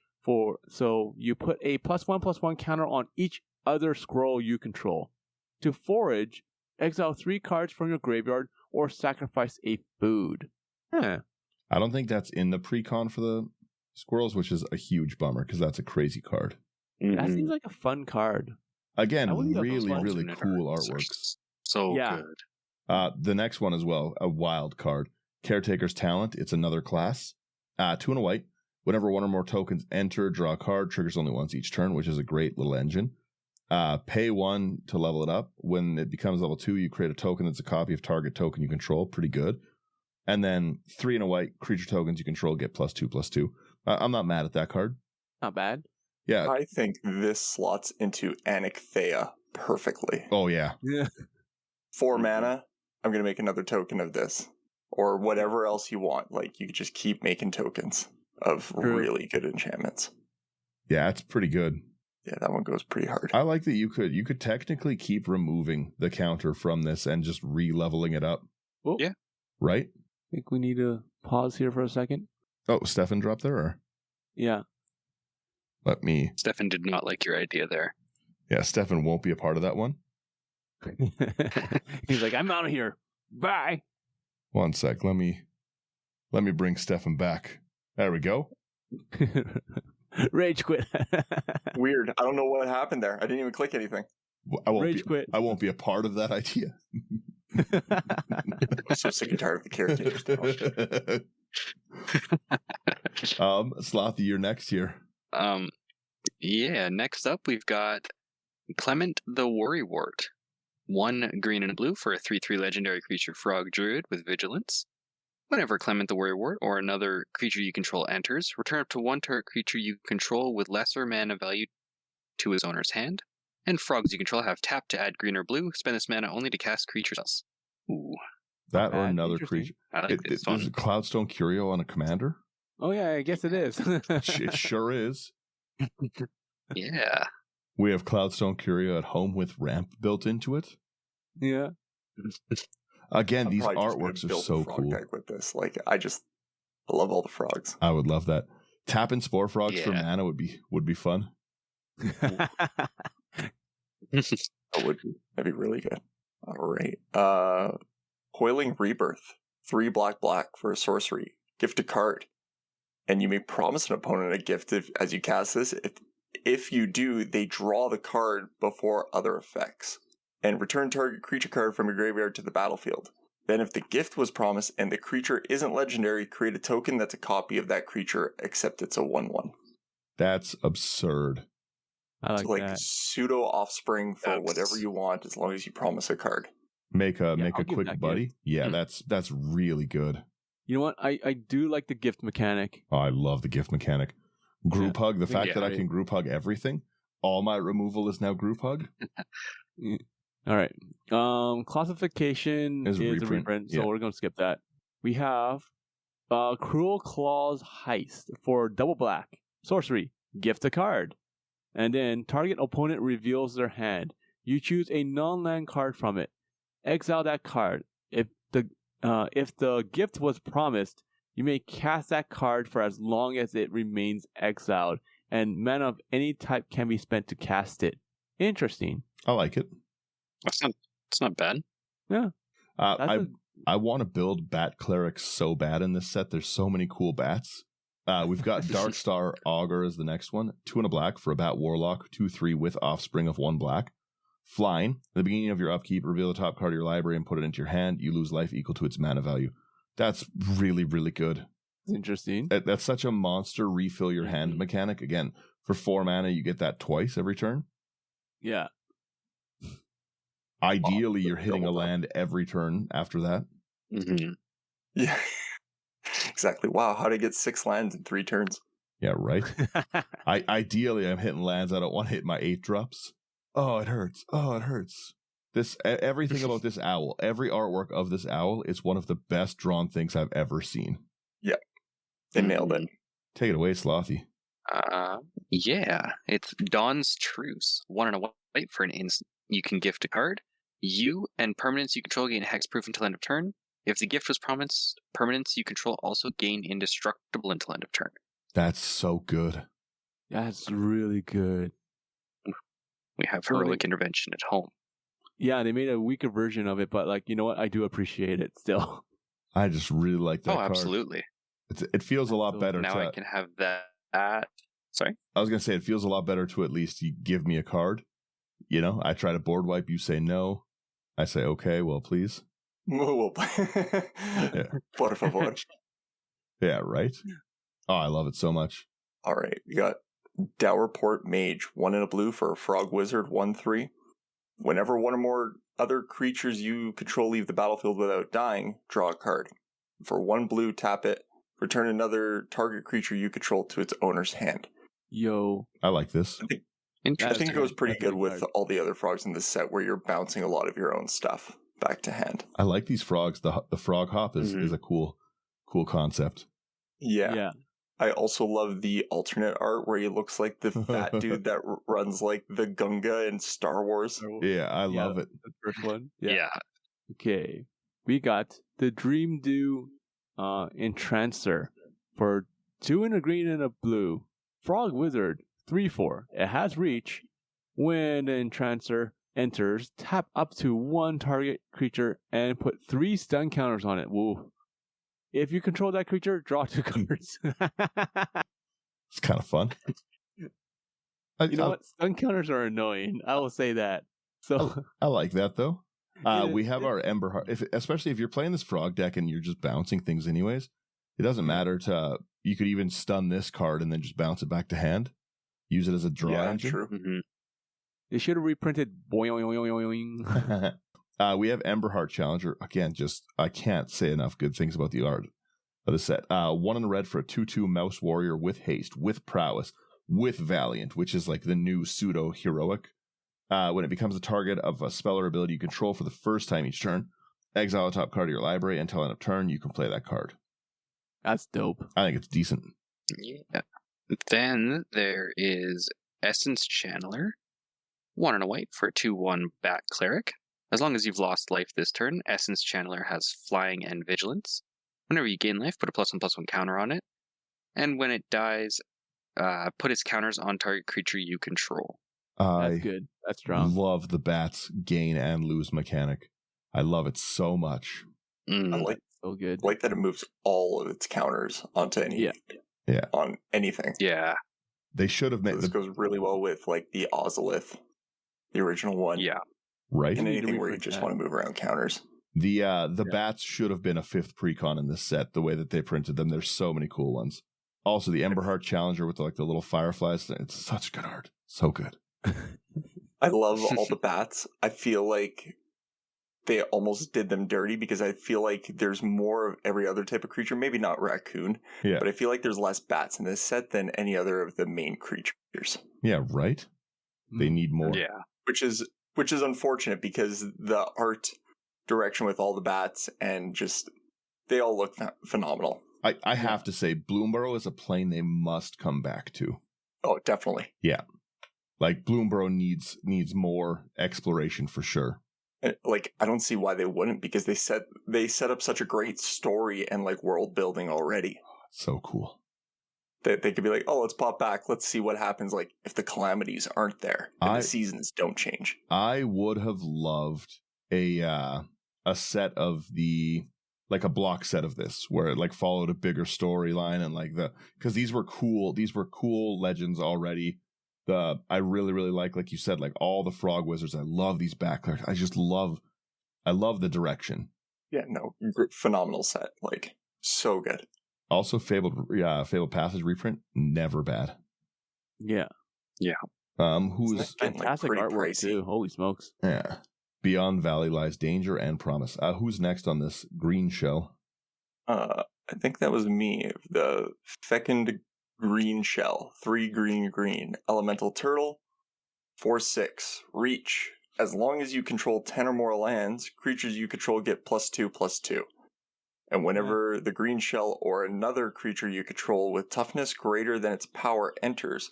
So you put a +1/+1 counter on each other squirrel you control. To forage, exile 3 cards from your graveyard or sacrifice a food. I don't think that's in the pre-con for the squirrels, which is a huge bummer because that's a crazy card. That seems like a fun card. Again, really cool artworks. So good. The next one as well, a wild card. Caretaker's Talent. It's another class. 2 and a white. Whenever 1 or more tokens enter, draw a card. Triggers only once each turn, which is a great little engine. Pay 1 to level it up. When it becomes level 2, you create a token that's a copy of target token you control. Pretty good. And then 3 and a white creature tokens you control get +2/+2. I'm not mad at that card. Not bad. Yeah. I think this slots into Annick perfectly. Oh, yeah. 4 mana, I'm going to make another token of this. Or whatever else you want. Like, you could just keep making tokens of really good enchantments. Yeah, it's pretty good. Yeah, that one goes pretty hard. I like that you could technically keep removing the counter from this and just re-leveling it up. Oh. Yeah. Right? I think we need to pause here for a second. Oh, Stefan dropped there? Or? Yeah. Stefan did not like your idea there. Yeah, Stefan won't be a part of that one. He's like, I'm out of here. Bye. One sec. Let me bring Stefan back. There we go. Rage quit. Weird. I don't know what happened there. I didn't even click anything. I won't be a part of that idea. I'm so sick and tired of the characters. Slothy, you're next here. Next up we've got Clement the Worrywart. 1 green and blue for a 3/3 legendary creature frog druid with vigilance. Whenever Clement the Worrywart or another creature you control enters, return up to 1 target creature you control with lesser mana value to its owner's hand. And frogs you control have tap to add green or blue. Spend this mana only to cast creature spells. Ooh. That or another creature. I like this one. Is Cloudstone Curio on a commander? Oh yeah, I guess it is. It sure is. Yeah. We have Cloudstone Curio at home with ramp built into it. Yeah. Again, these artworks are so cool. With this, I love all the frogs. I would love that. Tapping Spore Frogs for mana would be fun. That would be. That'd be really good. All right. Coiling Rebirth. 3 black for a sorcery. Gift a card. And you may promise an opponent a gift as you cast this. If you do, they draw the card before other effects. And return target creature card from your graveyard to the battlefield. Then if the gift was promised and the creature isn't legendary, create a token that's a copy of that creature, except it's a 1/1. That's absurd. I like that. Pseudo offspring for whatever you want, as long as you promise a card. Make a quick buddy. Gift. Yeah, that's really good. You know what? I do like the gift mechanic. Oh, I love the gift mechanic. Group hug. The fact that I can group hug everything. All my removal is now group hug. All right. Classification is a reprint, so we're going to skip that. We have Cruel Claws Heist for double black. Sorcery. Gift a card. And then target opponent reveals their hand. You choose a non-land card from it. Exile that card. If the gift was promised, you may cast that card for as long as it remains exiled, and mana of any type can be spent to cast it. Interesting. I like it. It's not bad. Yeah. I want to build Bat Clerics so bad in this set. There's so many cool bats. We've got Darkstar Augur as the next one. 2 and a black for a Bat Warlock. 2/3 with Offspring of 1 black. Flying. At the beginning of your upkeep, reveal the top card of your library and put it into your hand. You lose life equal to its mana value. That's really, really good. Interesting. That's such a monster refill your hand mechanic. Again, for 4 mana, you get that twice every turn. Yeah. Ideally, you're hitting a land every turn after that. Mm-hmm. Yeah. Exactly. Wow, how to get 6 lands in 3 turns. Yeah, right? Ideally, I'm hitting lands I don't want to hit my 8 drops. Oh, it hurts. Oh, it hurts. Everything about this owl, every artwork of this owl is one of the best drawn things I've ever seen. Yeah. They nailed it. Take it away, Slothy. Yeah. It's Dawn's Truce. 1 and a white for an instant. You can gift a card. You and permanents you control gain hexproof until end of turn. If the gift was promised, permanents you control also gain indestructible until end of turn. That's so good. That's really good. We have heroic intervention at home. Yeah, they made a weaker version of it, but like, you know what? I do appreciate it still. I just really like that card. Absolutely. It feels a lot better. Now I can have that. Sorry? I was going to say, it feels a lot better to at least you give me a card. You know, I try to board wipe, you say no. I say, okay, well, please. Por favor. Yeah, right? Oh, I love it so much. All right, we got Dowerport Mage, 1 and a blue for a Frog Wizard, 1/3. Whenever one or more other creatures you control leave the battlefield without dying, draw a card. For 1 blue, tap it. Return another target creature you control to its owner's hand. Yo. I like this. I think it goes pretty good with all the other frogs in this set where you're bouncing a lot of your own stuff back to hand. I like these frogs. The frog hop is a cool concept. Yeah. I also love the alternate art where he looks like the fat dude that runs like the Gunga in Star Wars. Yeah, I love it. The first one. Yeah. Okay. We got the Dream Dew Entrancer for 2 and a green and a blue. Frog Wizard, 3/4. It has reach. When the Entrancer enters, tap up to 1 target creature and put 3 stun counters on it. Woo. If you control that creature, draw 2 cards. It's kind of fun. You know what? Stun counters are annoying. I will say that. So I like that though. We have our Emberheart. Especially if you're playing this frog deck and you're just bouncing things anyways, it doesn't matter to. You could even stun this card and then just bounce it back to hand. Use it as a draw engine. True. Mm-hmm. They should have reprinted boing. We have Emberheart Challenger. Again, I can't say enough good things about the art of the set. 1 in a red for a 2/2 Mouse Warrior with haste, with prowess, with Valiant, which is like the new pseudo-heroic. When it becomes the target of a spell or ability you control for the first time each turn, exile a top card of your library until end of turn, you can play that card. That's dope. I think it's decent. Yeah. Then there is Essence Channeler. 1 and a white for a 2/1 Bat Cleric. As long as you've lost life this turn, Essence Channeler has Flying and Vigilance. Whenever you gain life, put a +1/+1 counter on it. And when it dies, put its counters on target creature you control. That's good. That's strong. Love the Bat's gain and lose mechanic. I love it so much. I like so good. like that it moves all of its counters onto on anything. Yeah. They should have made This goes really well with like the Ozolith, the original one. Yeah. right. And anything where you just want to move around counters. The bats should have been a 5th precon in this set. The way that they printed them, there's so many cool ones. Also, the Emberheart Challenger with like the little fireflies. It's such good art. So good. I love all the bats. I feel like they almost did them dirty because I feel like there's more of every other type of creature. Maybe not raccoon, Yeah. but I feel like there's less bats in this set than any other of the main creatures. Yeah, right? They need more. Yeah. Which is unfortunate because the art direction with all the bats and just they all look phenomenal. I have to say, Bloomburrow is a plane they must come back to. Oh, definitely. Yeah. Like Bloomburrow needs more exploration for sure. Like, I don't see why they wouldn't, because they set up such a great story and like world building already. So cool. That they could be like, oh, let's pop back. Let's see what happens. Like if the calamities aren't there and the seasons don't change. I would have loved a set of like a block set of this where it like followed a bigger storyline and like because these were cool legends already. I really, really like you said, like all the frog wizards. I love these backlinks. I love the direction. Yeah, no, phenomenal set. Like so good. Also, Fabled Passage reprint, never bad. Yeah. Who's fantastic like, artwork pricey too? Holy smokes! Yeah. Beyond Valley lies danger and promise. Who's next on this green shell? I think that was me. The second green shell, 3 green, elemental turtle, 4/6 reach. As long as you control 10 or more lands, creatures you control get +2/+2. And whenever the green shell or another creature you control with toughness greater than its power enters,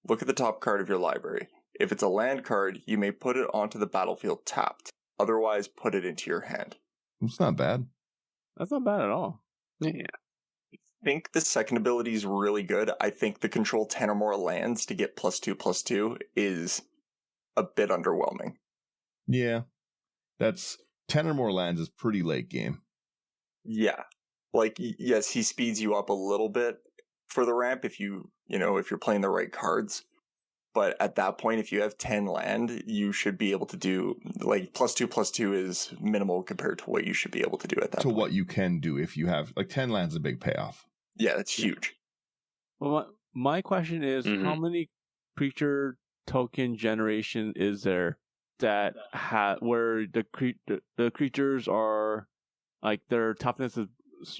look at the top card of your library. If it's a land card, you may put it onto the battlefield tapped. Otherwise, put it into your hand. It's not bad. That's not bad at all. Yeah. I think the second ability is really good. I think the control 10 or more lands to get +2/+2 is a bit underwhelming. Yeah. That's 10 or more lands is pretty late game. Yeah. Like, yes, he speeds you up a little bit for the ramp if you're playing the right cards. But at that point, if you have 10 land, you should be able to do, like, +2/+2 is minimal compared to what you should be able to do at that point. To what you can do if you have, like, 10 land's a big payoff. Yeah, that's huge. Well, my question is, how many creature token generation is there that where the creatures are, like, their toughness is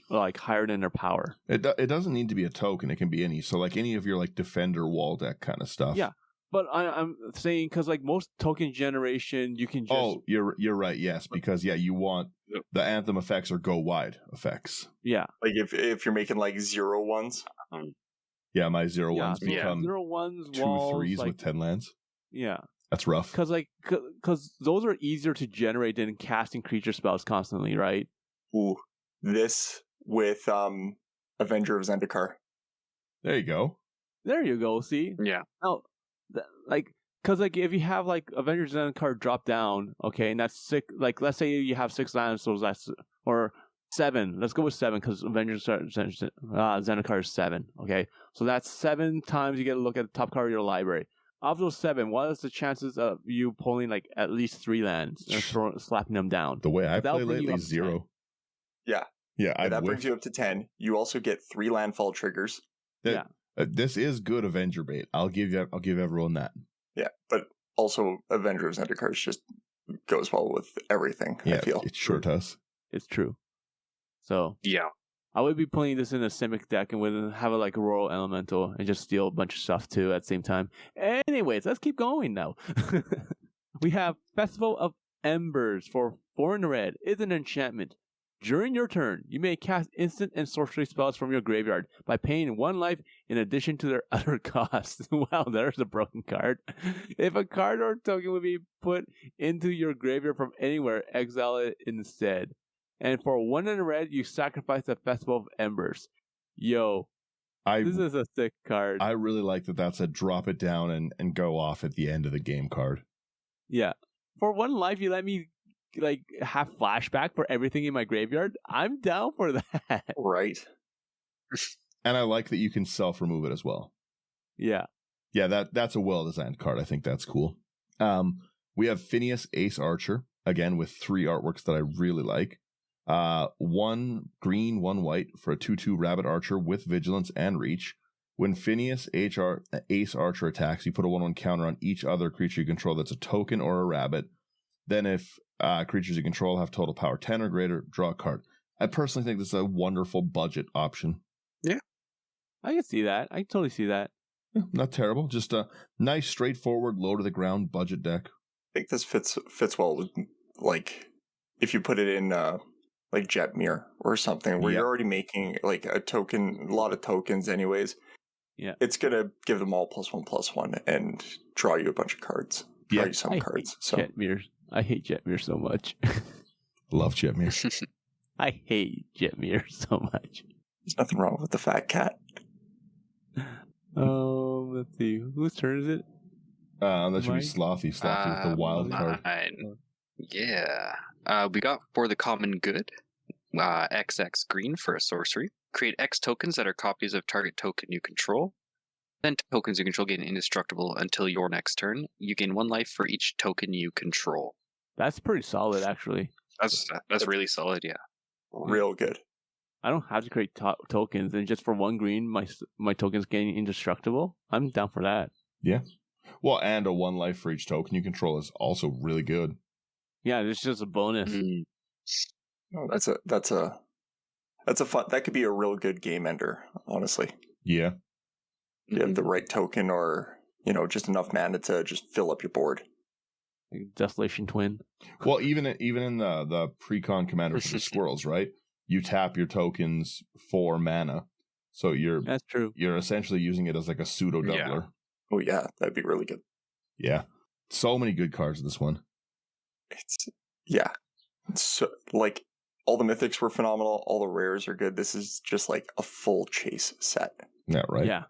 like higher than their power? It doesn't need to be a token. It can be any. So like any of your like defender wall deck kind of stuff. Yeah, but I'm saying because like most token generation, you can just. Oh, you're right. Yes, because you want the anthem effects or go wide effects. Yeah, like if you're making like 0/1s. Yeah, my 0/1s become 0/1s 2/3s like, with 10 lands. Yeah, that's rough. Because those are easier to generate than casting creature spells constantly, right? Ooh, this with Avenger of Zendikar. There you go. There you go. See, yeah. Now, because like if you have like Avenger of Zendikar drop down, okay, and that's 6. Like let's say you have 6 lands, so that's or 7. Let's go with 7 because Avenger Zendikar is 7. Okay, so that's 7 times you get a look at the top card of your library. Of those 7, what is the chances of you pulling like at least 3 lands and slapping them down? The way I play lately, 0. Yeah, that brings you up to 10. You also get 3 landfall triggers. This is good Avenger bait. I'll give everyone that. Yeah, but also Avenger of Zendikar just goes well with everything. Yeah, I feel it sure does. It's true. So yeah, I would be playing this in a Simic deck and would have a like Royal Elemental and just steal a bunch of stuff too at the same time. Anyways, let's keep going now. We have Festival of Embers for 4 and red. It's an enchantment. During your turn, you may cast instant and sorcery spells from your graveyard by paying 1 life in addition to their other costs. Wow, there's a broken card. If a card or token would be put into your graveyard from anywhere, exile it instead. And for 1 and red, you sacrifice the Festival of Embers. Yo, this is a sick card. I really like that that's a drop it down and go off at the end of the game card. Yeah. For 1 life, you let me like have flashback for everything in my graveyard. I'm down for that. Right. And I like that you can self-remove it as well. Yeah. Yeah, that's a well-designed card. I think that's cool. We have Phineas Ace Archer, again with 3 artworks that I really like. 1 green, 1 white for a 2/2 rabbit archer with vigilance and reach. When Phineas Ace Archer attacks, you put a 1/1 counter on each other creature you control that's a token or a rabbit. Then if creatures you control have total power 10 or greater, draw a card. I personally think this is a wonderful budget option. Yeah. I can see that. I can totally see that. Yeah, not terrible. Just a nice, straightforward, low-to-the-ground budget deck. I think this fits well with, like, if you put it in, like, Jetmir or something, where you're already making, like, a lot of tokens anyways. it's gonna give them all +1/+1 and draw you a bunch of cards. Draw you some cards. So Jetmir. I hate Jetmir so much. Love Jetmir. I hate Jetmir so much. there's nothing wrong with the fat cat. Let's see. Whose turn is it? That should be Mike? Slothy. Slothy with the wild card. Yeah. We got For the Common Good, XX green for a sorcery. Create X tokens that are copies of target token you control. Then tokens you control gain indestructible until your next turn. You gain 1 life for each token you control. That's pretty solid, actually. That's really solid, yeah. Real good. I don't have to create tokens, and just for 1 green, my tokens gain indestructible. I'm down for that. Yeah. Well, and a 1 life for each token you control is also really good. Yeah, it's just a bonus. Oh, that's a fun. That could be a real good game ender, honestly. Yeah. You have the right token, or just enough mana to just fill up your board. Like Desolation Twin. Well, even in the pre-con commander for the squirrels, right? You tap your tokens for mana, so That's true. You're essentially using it as like a pseudo doubler. Yeah. Oh yeah, that'd be really good. Yeah. So many good cards in this one. So like all the mythics were phenomenal. All the rares are good. This is just like a full chase set. Yeah, right. Yeah.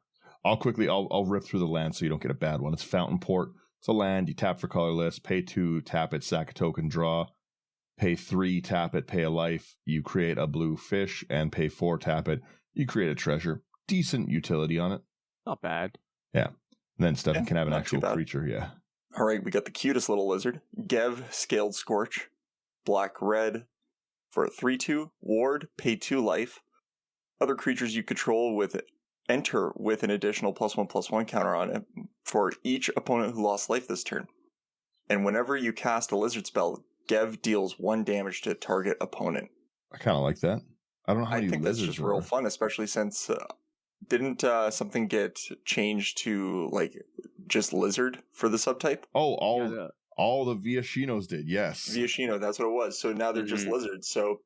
I'll rip through the land so you don't get a bad one. It's Fountain Port. It's a land. You tap for colorless. Pay 2, tap it, sack a token, draw. Pay 3, tap it, pay a life. You create a blue fish, and pay 4, tap it. You create a treasure. Decent utility on it. Not bad. Yeah. And then Stefan can have an not actual too bad. creature. Yeah. All right, we got the cutest little lizard, Gev Scaled Scorch, black-red for a 3/2 ward. Pay 2 life. Other creatures you control enter with an additional +1/+1 counter on it for each opponent who lost life this turn. And whenever you cast a lizard spell, Gev deals 1 damage to target opponent. I kind of like that. I don't know how I many think that's lizards just real fun, especially since didn't something get changed to like just lizard for the subtype? Oh, all the Viashinos did. Yes. Viashino, that's what it was. So now they're just lizards. So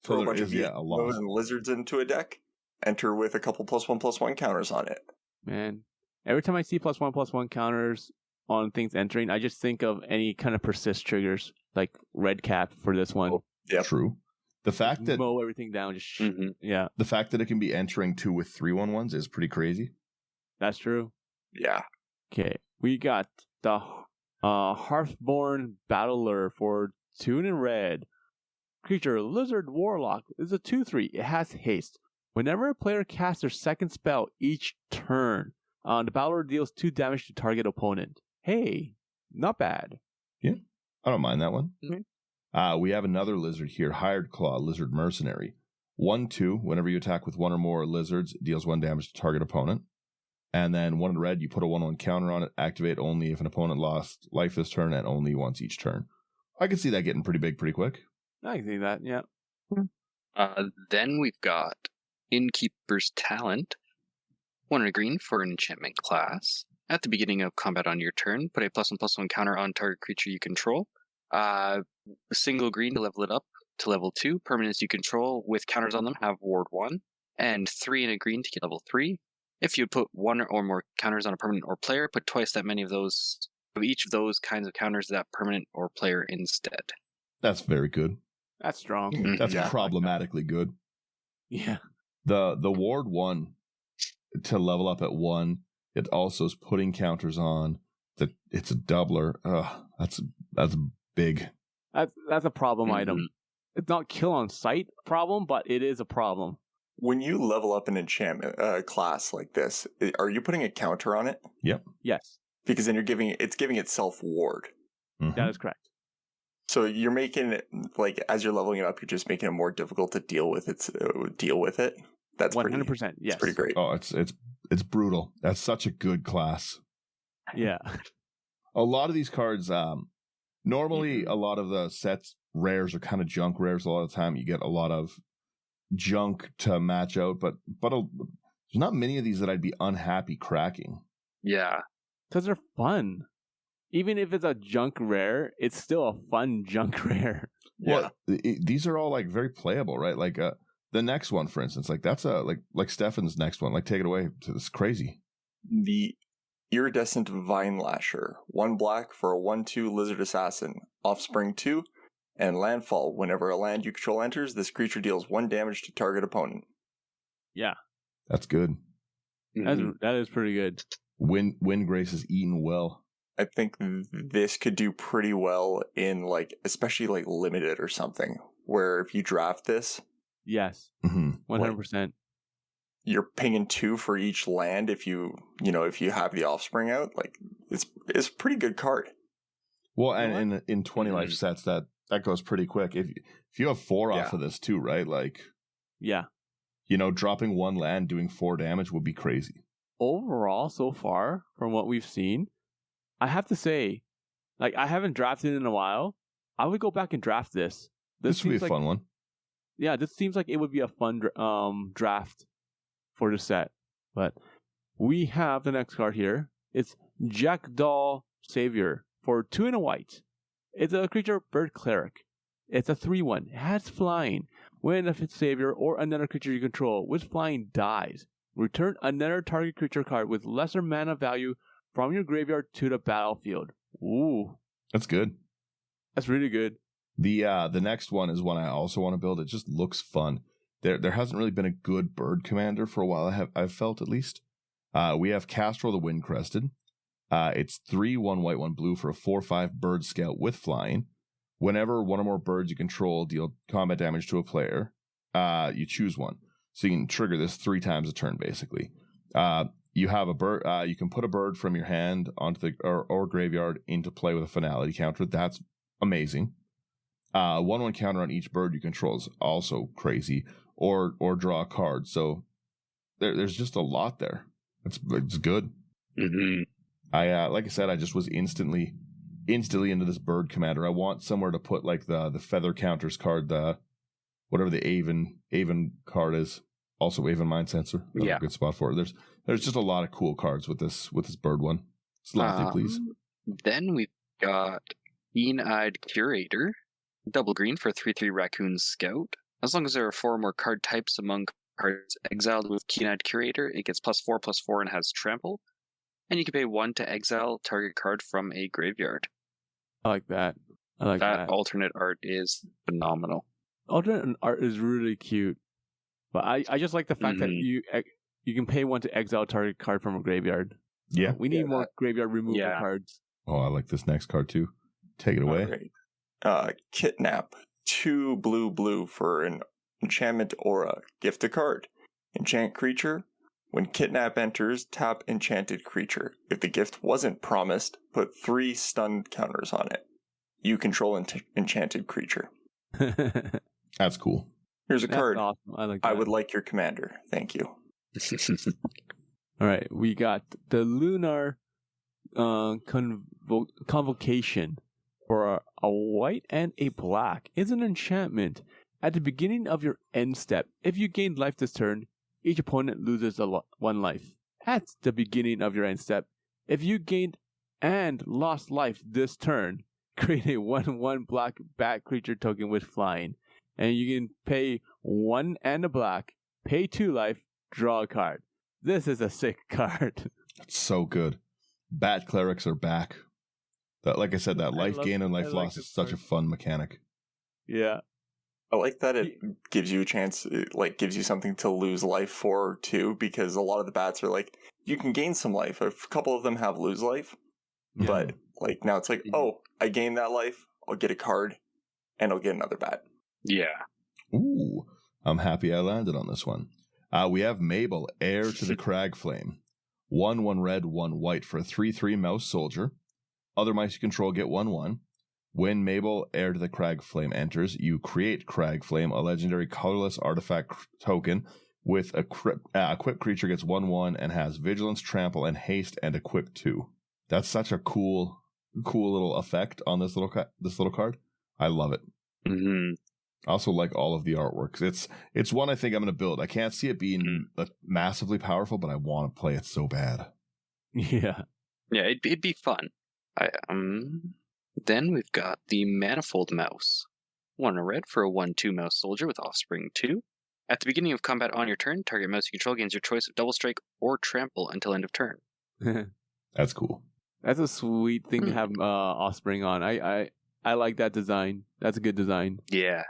throw So a bunch there of is, a lot. and lizards into a deck. Enter with a couple +1/+1 counters on it. Man, every time I see +1/+1 counters on things entering, I just think of any kind of persist triggers, like red cap for this one. Oh, yeah, True. The fact that mow everything down, just yeah, the fact that it can be entering 2 with 3/1/1s is pretty crazy. that's true. yeah. Okay, we got the Hearthborn Battler for 2 in red. Creature Lizard Warlock is a 2/3. It has haste. Whenever a player casts their second spell each turn, the Battler deals 2 damage to target opponent. Hey, not bad. I don't mind that one. Mhm. We have another lizard here, Hired Claw, Lizard Mercenary. 1/2, whenever you attack with 1 or more lizards, it deals 1 damage to target opponent. And then 1 in red, you put a 1/1 counter on it, activate only if an opponent lost life this turn and only once each turn. I can see that getting pretty big pretty quick. I can see that, yeah. Then we've got Innkeeper's Talent. 1 and a green for an enchantment class. At the beginning of combat on your turn, put a +1/+1 counter on target creature you control. Single green to level it up to level 2. Permanents you control with counters on them have ward 1. And 3 and a green to get level 3. If you put 1 or more counters on a permanent or player, put twice that many of each of those kinds of counters to that permanent or player instead. That's very good. That's strong. That's Yeah. problematically good. Yeah. The ward 1 to level up at 1, it also is putting counters on. It's a doubler. That's big. That's a problem item. It's not kill on sight problem, but it is a problem. When you level up an enchantment class like this, are you putting a counter on it? Yes, Because then it's giving itself ward. Mhm. that is correct. So you're making it like as you're leveling it up, you're just making it more difficult to deal with it. That's 100%. Yes. It's pretty great. Oh, it's brutal. That's such a good class. Yeah. A lot of these cards, normally a lot of the sets rares are kind of junk rares. A lot of the time you get a lot of junk to match out, but there's not many of these that I'd be unhappy cracking. Yeah. Because they're fun. Even if it's a junk rare, it's still a fun junk rare. Well, these are all like very playable, right? Like the next one, for instance, like that's like Stefan's next one. Like, take it away. This is crazy. The Iridescent Vine Lasher. 1 black for a 1/2 Lizard Assassin. Offspring 2. And landfall. Whenever a land you control enters, this creature deals 1 damage to target opponent. Yeah, That's good. that is pretty good. Windgrace is eaten well. I think this could do pretty well in, like, especially like limited or something, where if you draft this, Yes, Mm-hmm. 100%. you're pinging 2 for each land. If you have the offspring out, like it's a pretty good card. Well, and in 20 life sets, that goes pretty quick. If you have 4 off of this too, right? Like, Yeah. Dropping 1 land doing 4 damage would be crazy. Overall, so far, from what we've seen, I have to say, like, I haven't drafted in a while. I would go back and draft this. This would be a seems fun one. Yeah, this seems like it would be a fun draft for the set. But we have the next card here. It's Jackdaw Savior for 2 and a white. It's a creature bird cleric. It's a 3/1. It has flying. When its savior or another creature you control with flying dies, return another target creature card with lesser mana value from your graveyard to the battlefield. Ooh, That's good. that's really good. The next one is one I also want to build. It just looks fun. There hasn't really been a good bird commander for a while. I've felt, at least. We have Castrol the Windcrested. It's 3 1 white 1 blue for a 4/5 bird scout with flying. Whenever one or more birds you control deal combat damage to a player, you choose one. So you can trigger this 3 times a turn, basically. You have a bird. You can put a bird from your hand onto the or graveyard into play with a finality counter. That's amazing. 1/1 counter on each bird you control is also crazy. Or draw a card. So there's just a lot there. It's good. Mm-hmm. Like I said, I just was instantly into this bird commander. I want somewhere to put like the feather counters card, whatever the Aven card is. Also Aven Mind Sensor. That's a good spot for it. There's just a lot of cool cards with this bird one. Slothy, please. Then we've got Keen-Eyed Curator. Double green for 3/3 Raccoon Scout. As long as there are 4 or more card types among cards exiled with Keen-Eyed Curator, it gets +4/+4 and has trample. And you can pay 1 to exile target card from a graveyard. I like that. That alternate art is phenomenal. Alternate art is really cute. But I just like the fact that you can pay 1 to exile target card from a graveyard. Yeah. We need more graveyard removal cards. Oh, I like this next card too. Take it away. Right. Kidnap. 2 blue for an enchantment aura. Gift a card. Enchant creature. When Kidnap enters, tap enchanted creature. If the gift wasn't promised, put 3 stunned counters on it. You control enchanted creature. That's cool. Here's a card. Awesome. I like that. I would like your commander. Thank you. All right, we got the Lunar Convocation for a white and a black. It's an enchantment. At the beginning of your end step, if you gain life this turn, each opponent loses 1 life. At the beginning of your end step, if you gained and lost life this turn, create a 1/1 black bat creature token with flying. And you can pay 1 and a black, pay 2 life, draw a card. This is a sick card. It's so good. Bat clerics are back. Like I said, that life gain and life loss is such a fun mechanic. Yeah. I like that it gives you a chance, it gives you something to lose life for too, because a lot of the bats are like, you can gain some life. A couple of them have lose life, but now it's like, oh, I gain that life, I'll get a card, and I'll get another bat. Yeah. Ooh, I'm happy I landed on this one. We have Mabel, Heir to the Crag Flame. 1/1 red, 1 white for a 3/3 mouse soldier. Other mice you control get 1/1. When Mabel, Heir to the Crag Flame enters, you create Crag Flame, a legendary colorless artifact token with equipped creature gets 1/1 and has Vigilance, Trample, and Haste and Equip 2. That's such a cool little effect on this little card. I love it. Mm-hmm. I also like all of the artworks. It's one I think I'm going to build. I can't see it being massively powerful, but I want to play it so bad. Yeah. Yeah, it'd be fun. Then we've got the Manifold Mouse. 1 red for a 1/2 mouse soldier with offspring 2. At the beginning of combat on your turn, target mouse you control gains your choice of double strike or trample until end of turn. That's cool. That's a sweet thing to have Offspring on. I like that design. That's a good design. Yeah.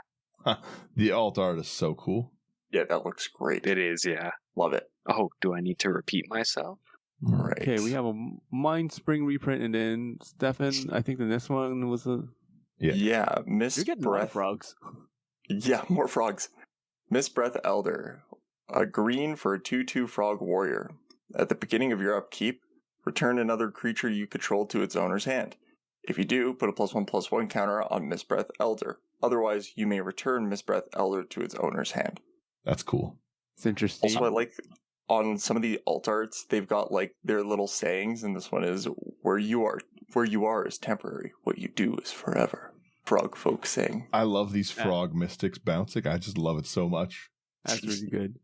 The alt art is so cool. Yeah, that looks great. It is, yeah. Love it. Oh, do I need to repeat myself? Right. Okay, we have a Mind Spring reprint, and then Stefan, I think the next one was a... Yeah, Miss You're getting a lot of Breath. frogs. Yeah, more frogs. Miss Breath Elder. A green for a 2/2 frog warrior. At the beginning of your upkeep, return another creature you control to its owner's hand. If you do, put a +1/+1 counter on Miss Breath Elder. Otherwise, you may return Miss Breath Elder to its owner's hand. That's cool. It's interesting. Also, I like on some of the alt arts, they've got like their little sayings, and this one is where you are is temporary. What you do is forever. Frog folk saying. I love these frog mystics bouncing. I just love it so much. That's really good.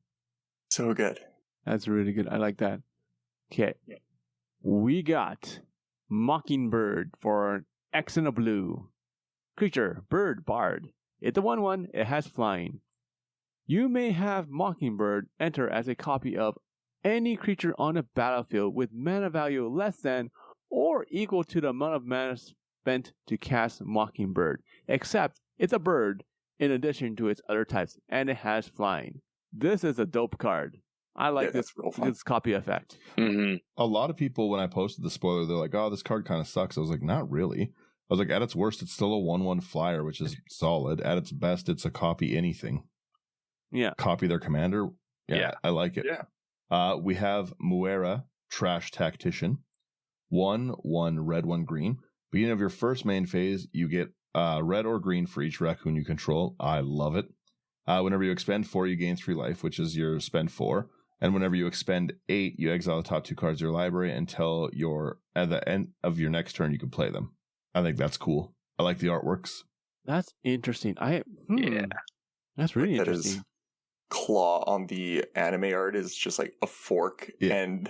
So good. That's really good. I like that. Okay. We got Mockingbird for X and a blue. Creature, bird, bard. It's a 1/1. It has flying. You may have Mockingbird enter as a copy of any creature on a battlefield with mana value less than or equal to the amount of mana spent to cast Mockingbird, except it's a bird in addition to its other types, and it has flying. This is a dope card. I like this copy effect. Mm-hmm. A lot of people, when I posted the spoiler, they're like, oh, this card kind of sucks. I was like, not really. I was like, at its worst, it's still a 1/1 flyer, which is solid. At its best, it's a copy anything. Yeah. Copy their commander. Yeah. I like it. Yeah. We have Muera, Trash Tactician. 1/1 red, 1 green. Beginning of your first main phase, you get red or green for each raccoon you control. I love it. Whenever you expend 4, you gain 3 life, which is your spend 4. And whenever you expend 8, you exile the top 2 cards of your library until at the end of your next turn, you can play them. I think that's cool. I like the artworks. That's interesting. Yeah. That's really interesting. His claw on the anime art is just like a fork and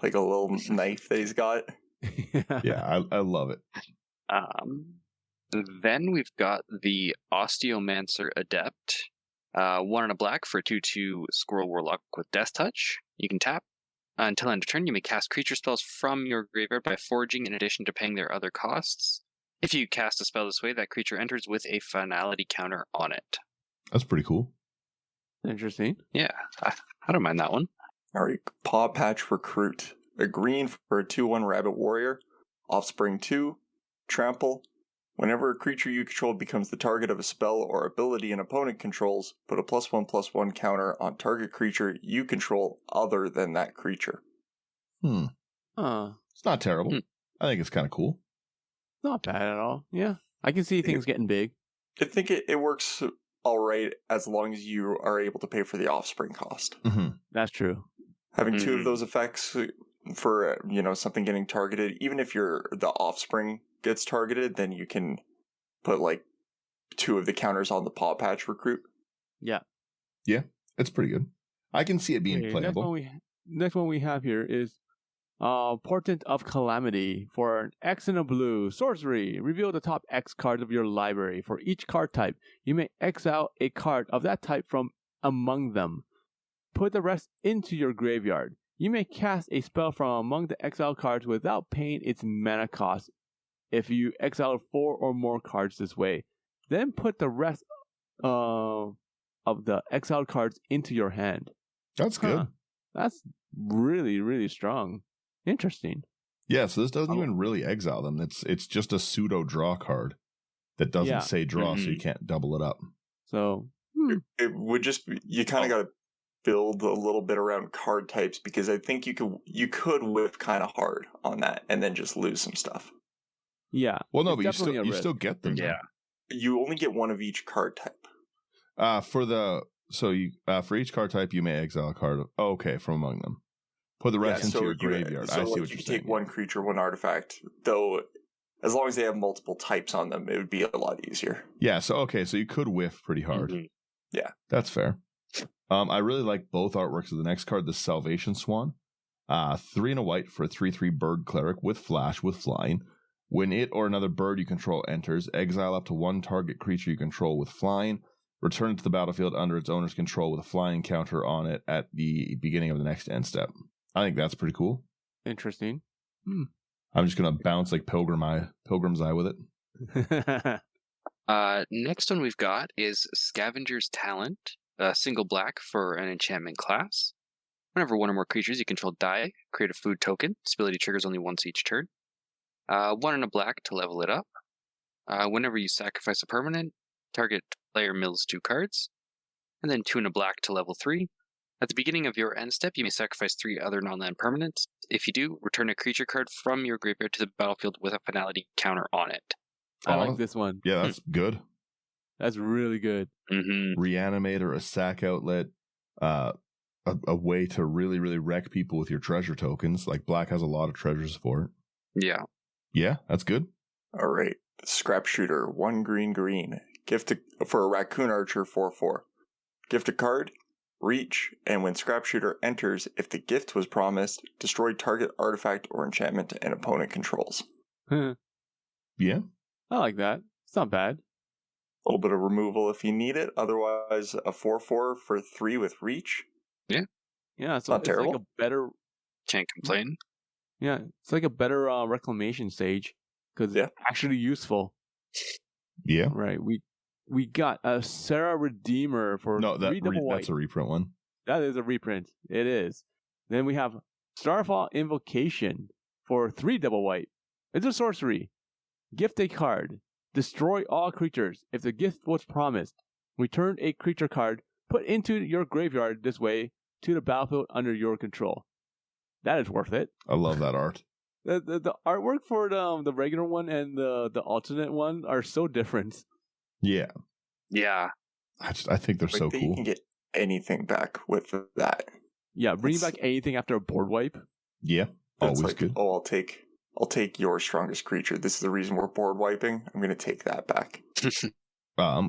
like a little knife that he's got. Yeah, I love it. Then we've got the Osteomancer Adept. 1 and a black for a 2/2 Squirrel Warlock with Death Touch. You can tap. Until end of turn, you may cast creature spells from your graveyard by foraging in addition to paying their other costs. If you cast a spell this way, that creature enters with a finality counter on it. That's pretty cool. Interesting. Yeah, I don't mind that one. Alright, Paw Patch Recruit. A green for a 2/1 Rabbit Warrior. Offspring 2. Trample. Whenever a creature you control becomes the target of a spell or ability an opponent controls, put a +1/+1 counter on target creature you control other than that creature. It's not terrible. I think it's kind of cool. Not bad at all. Yeah. I can see things getting big. I think it works alright as long as you are able to pay for the offspring cost. Mm-hmm. That's true. Having 2 of those effects for, something getting targeted, even if the offspring gets targeted, then you can put like 2 of the counters on the Paw Patch Recruit. Yeah. Yeah, it's pretty good. I can see it being playable. Next one we have here is Portent of Calamity for an X and a blue. Sorcery. Reveal the top X cards of your library. For each card type, you may exile a card of that type from among them. Put the rest into your graveyard. You may cast a spell from among the exiled cards without paying its mana cost if you exile 4 or more cards this way. Then put the rest of the exiled cards into your hand. That's good. That's really, really strong. Interesting. Yeah, so this doesn't even really exile them. It's just a pseudo draw card that doesn't say draw, so you can't double it up. So it would just be, you kind of got to build a little bit around card types, because I think you could whip kind of hard on that and then just lose some stuff. Yeah. Well, no, but you still get them. Yeah. You only get 1 of each card type. For each card type, you may exile a card. From among them. Put the rest into your graveyard. I see what you're saying. Take 1 creature, 1 artifact. Though, as long as they have multiple types on them, it would be a lot easier. Yeah. So you could whiff pretty hard. Mm-hmm. Yeah, that's fair. I really like both artworks of the next card, the Salvation Swan. 3 and a white for a 3/3 bird cleric with flash with flying. When it or another bird you control enters, exile up to 1 target creature you control with flying. Return it to the battlefield under its owner's control with a flying counter on it at the beginning of the next end step. I think that's pretty cool. Interesting. I'm just going to bounce like Pilgrim's Eye with it. Next one we've got is Scavenger's Talent, single black for an enchantment class. Whenever one or more creatures you control die, create a food token. This ability triggers only once each turn. 1 and a black to level it up. Whenever you sacrifice a permanent, target player mills 2 cards. And then 2 and a black to level 3. At the beginning of your end step, you may sacrifice 3 other non-land permanents. If you do, return a creature card from your graveyard to the battlefield with a penalty counter on it. I like this one. Yeah, that's good. That's really good. Mm-hmm. Reanimator, a sack outlet, a way to really, really wreck people with your treasure tokens. Like black has a lot of treasures for it. Yeah. Yeah, that's good. All right. Scrap Shooter, 1 green. For a Raccoon Archer, 4/4. Gift a card, reach, and when Scrap Shooter enters, if the gift was promised, destroy target artifact or enchantment an opponent controls. Yeah. I like that. It's not bad. A little bit of removal if you need it. Otherwise, a 4/4 for 3 with reach. Yeah, so Not it's terrible. like a better. Can't complain. Yeah, it's like a better reclamation stage because it's actually useful. Yeah. Right. We got a Sarah Redeemer for 3 double white. That's a reprint one. That is a reprint. It is. Then we have Starfall Invocation for 3 double white. It's a sorcery. Gift a card. Destroy all creatures. If the gift was promised, return a creature card put into your graveyard this way to the battlefield under your control. That is worth it. I love that art. The artwork for the regular one and the alternate one are so different. Yeah. Yeah. I think they're so That cool. You can get anything back with that. Yeah, bring back anything after a board wipe. Yeah. That's Always like, good. oh, I'll take your strongest creature. This is the reason we're board wiping. I'm going to take that back.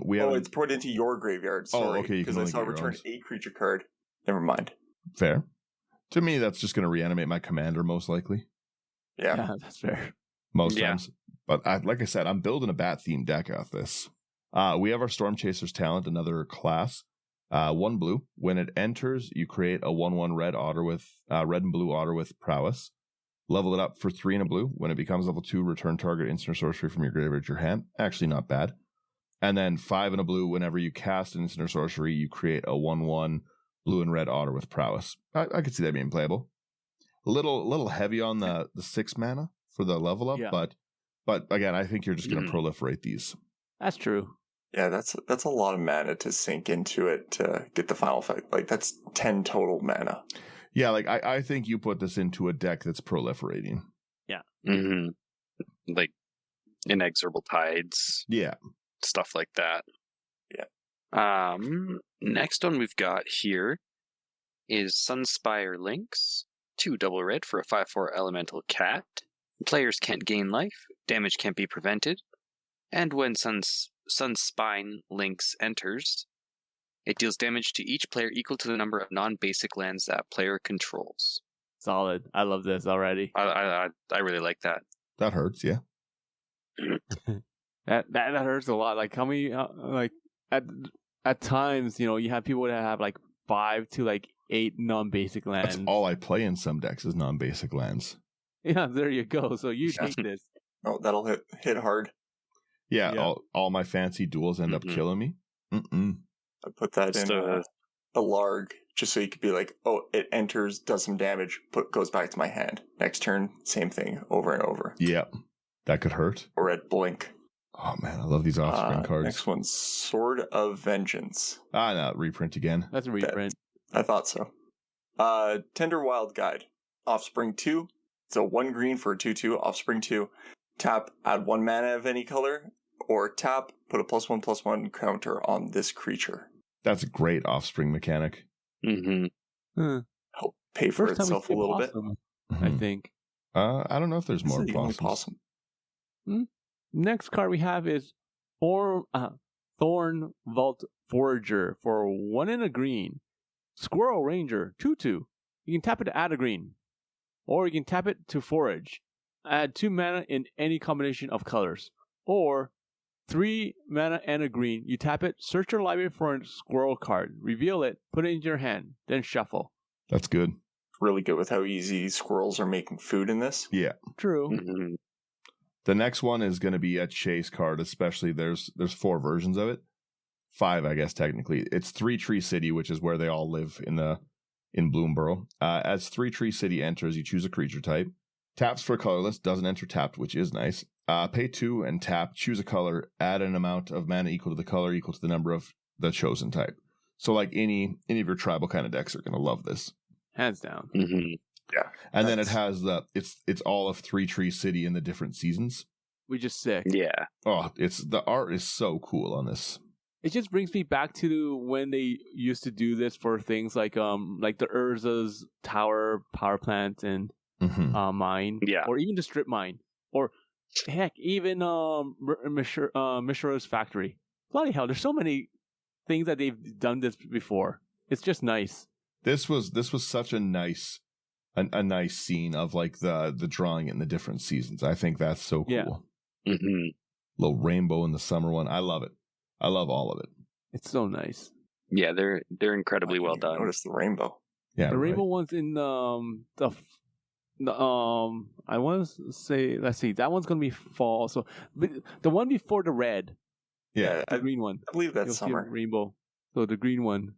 We have It's put into your graveyard. Sorry, okay. Because I saw return a creature card. Never mind. fair. To me, that's just going to reanimate my commander, most likely. Yeah, that's fair. Most times. But like I said, I'm building a bat-themed deck out of this. We have our Storm Chaser's Talent, another class. 1 blue. When it enters, you create a 1/1 red otter with red and blue otter with prowess. Level it up for 3 and a blue. When it becomes level 2, return target instant or sorcery from your graveyard to your hand. Actually, not bad. And then 5 and a blue. Whenever you cast an instant or sorcery, you create a 1/1 blue and red otter with prowess. I could see that being playable. A little heavy on the 6 mana for the level up, but again, I think you're just going to proliferate these. That's true. Yeah, that's a lot of mana to sink into it to get the final effect. Like, that's 10 total mana. Yeah, like I think you put this into a deck that's proliferating. Yeah. Mm-hmm. Like Inexorable Tides. Yeah. Stuff like that. Yeah. Next one we've got here is Sunspire Lynx. 2 double red for a 5/4 elemental cat. Players can't gain life. Damage can't be prevented. And when Sunspine Lynx enters, it deals damage to each player equal to the number of non-basic lands that player controls. Solid. I love this already. I really like that. That hurts, yeah. that hurts a lot. Like how many like at times, you have people that have like 5 to 8 non-basic lands. That's all I play in some decks is non-basic lands. Yeah, there you go. So you take this. Oh, that'll hit hard. Yeah. All my fancy duels end up killing me. I put that in a larg just so you could be like, oh, it enters, does some damage, goes back to my hand. Next turn, same thing over and over. Yep. That could hurt. Or at blink. Oh man, I love these offspring cards. Next one's Sword of Vengeance. No, reprint again. That's a reprint. I thought so. Tender Wild Guide. Offspring 2. So 1 green for a 2/2. Offspring 2. Tap, add 1 mana of any color. Or tap, put a +1/+1 counter on this creature. That's a great offspring mechanic. Mm-hmm. Help pay for itself a little bit. I think. I don't know if there's more possum. Next card we have is Thorn Vault Forager for 1 and a green. Squirrel Ranger 2/2. You can tap it to add a green. Or you can tap it to forage. Add 2 mana in any combination of colors. Or 3 mana and a green. You tap it, search your library for a squirrel card, reveal it, put it into your hand, then shuffle. That's good. Really good with how easy squirrels are making food in this. Yeah. True. Mm-hmm. The next one is going to be a chase card, especially there's 4 versions of it. 5, I guess, technically. It's 3 Tree City, which is where they all live in Bloomburrow. As 3 Tree City enters, you choose a creature type. Taps for colorless, doesn't enter tapped, which is nice. Pay 2 and tap, choose a color, add an amount of mana equal to the color equal to the number of the chosen type. So like any of your tribal kind of decks are going to love this. Hands down. Mm-hmm. Yeah. And then it has it's all of 3 Tree City in the different seasons. Which is sick. Yeah. Oh, the art is so cool on this. It just brings me back to when they used to do this for things like the Urza's Tower power plant and mine. Yeah. Or even the strip mine. Or heck, even Mishra's factory. Bloody hell, there's so many things that they've done this before. It's just nice. This was such a nice scene of like the drawing in the different seasons. I think that's so cool. Yeah. Mm-hmm. Little rainbow in the summer one. I love it. I love all of it. It's so nice. Yeah, they're incredibly well done. Notice the rainbow. Yeah, The right. rainbow one's in I want to say, let's see, that one's gonna be fall. So the one before the red, Yeah, the green one, I believe that's you'll see a summer. rainbow. So the green one,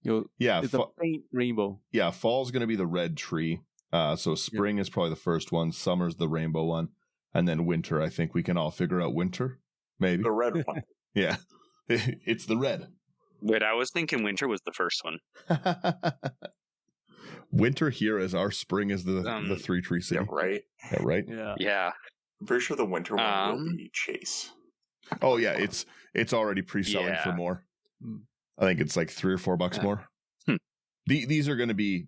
it's a faint rainbow. Yeah, fall's going to be the red tree. So spring is probably the first one. Summer's the rainbow one. And then winter, I think we can all figure out winter. Maybe. The red one. Yeah. It's the red. Wait, I was thinking winter was the first one. Winter here is our spring is the 3 Tree City. Yeah, right. Yeah, right? Yeah. Yeah. I'm pretty sure the winter one will be Chase. Oh yeah, it's already pre-selling Yeah. for more. Mm. I think it's like $3 or $4 more. These are gonna be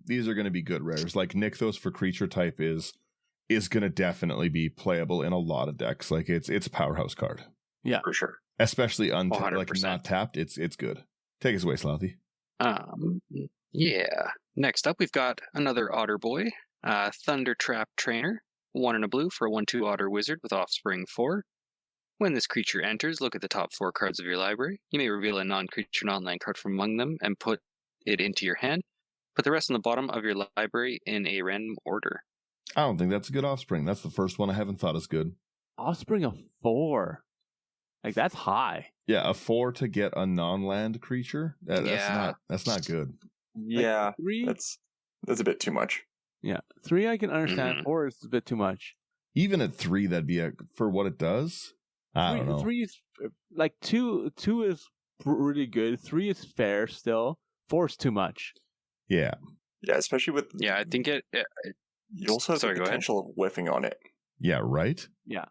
good rares. Like Nykthos for creature type is gonna definitely be playable in a lot of decks. Like it's a powerhouse card. Yeah. For sure. Especially untapped, like 100%. not tapped, it's good. Take us away, Slothy. Yeah. Next up, we've got another Otter Boy, Thunder Trap Trainer, 1 and a blue for a 1/2 Otter Wizard with Offspring 4. When this creature enters, look at the top 4 cards of your library. You may reveal a non-creature non-land card from among them and put it into your hand. Put the rest on the bottom of your library in a random order. I don't think that's a good offspring. That's the first one I haven't thought is good. Offspring of 4. Like that's high. Yeah, a 4 to get a non-land creature. That's not good. Yeah. 3. That's a bit too much. Yeah. 3 I can understand. Mhm. 4 is a bit too much. Even at 3, that'd be for what it does. I don't know. 3 is like 2 is really good. 3 is fair still. 4 is too much. Yeah. Yeah, especially with Yeah, I think it you also have Sorry, the go ahead. potential of whiffing on it. Yeah, right? Yeah.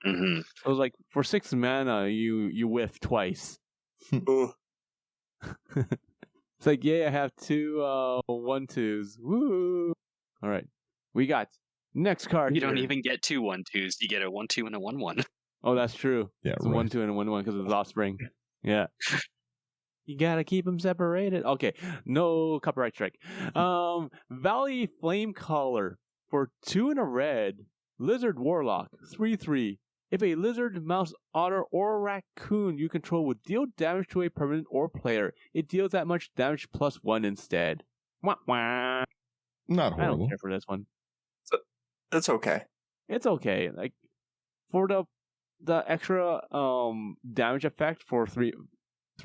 Mm-hmm. So it's like for 6 mana you whiff twice. Ugh. It's like, yeah, I have 2 1/2s. Woo! All right. We got next card. You don't here. even get 2 1/2s. You get a 1/2 and a 1/1. Oh, that's true. Yeah, It's a right. 1/2 and a 1/1 because of the offspring. Yeah. You gotta keep them separated. Okay, no copyright strike. Valley Flamecaller for 2 and a red. Lizard Warlock 3/3. If a lizard, mouse, otter, or raccoon you control would deal damage to a permanent or player, it deals that much damage plus 1 instead. Wah, wah. Not I horrible. don't care for this one. That's okay. It's okay. Like for the extra damage effect for 3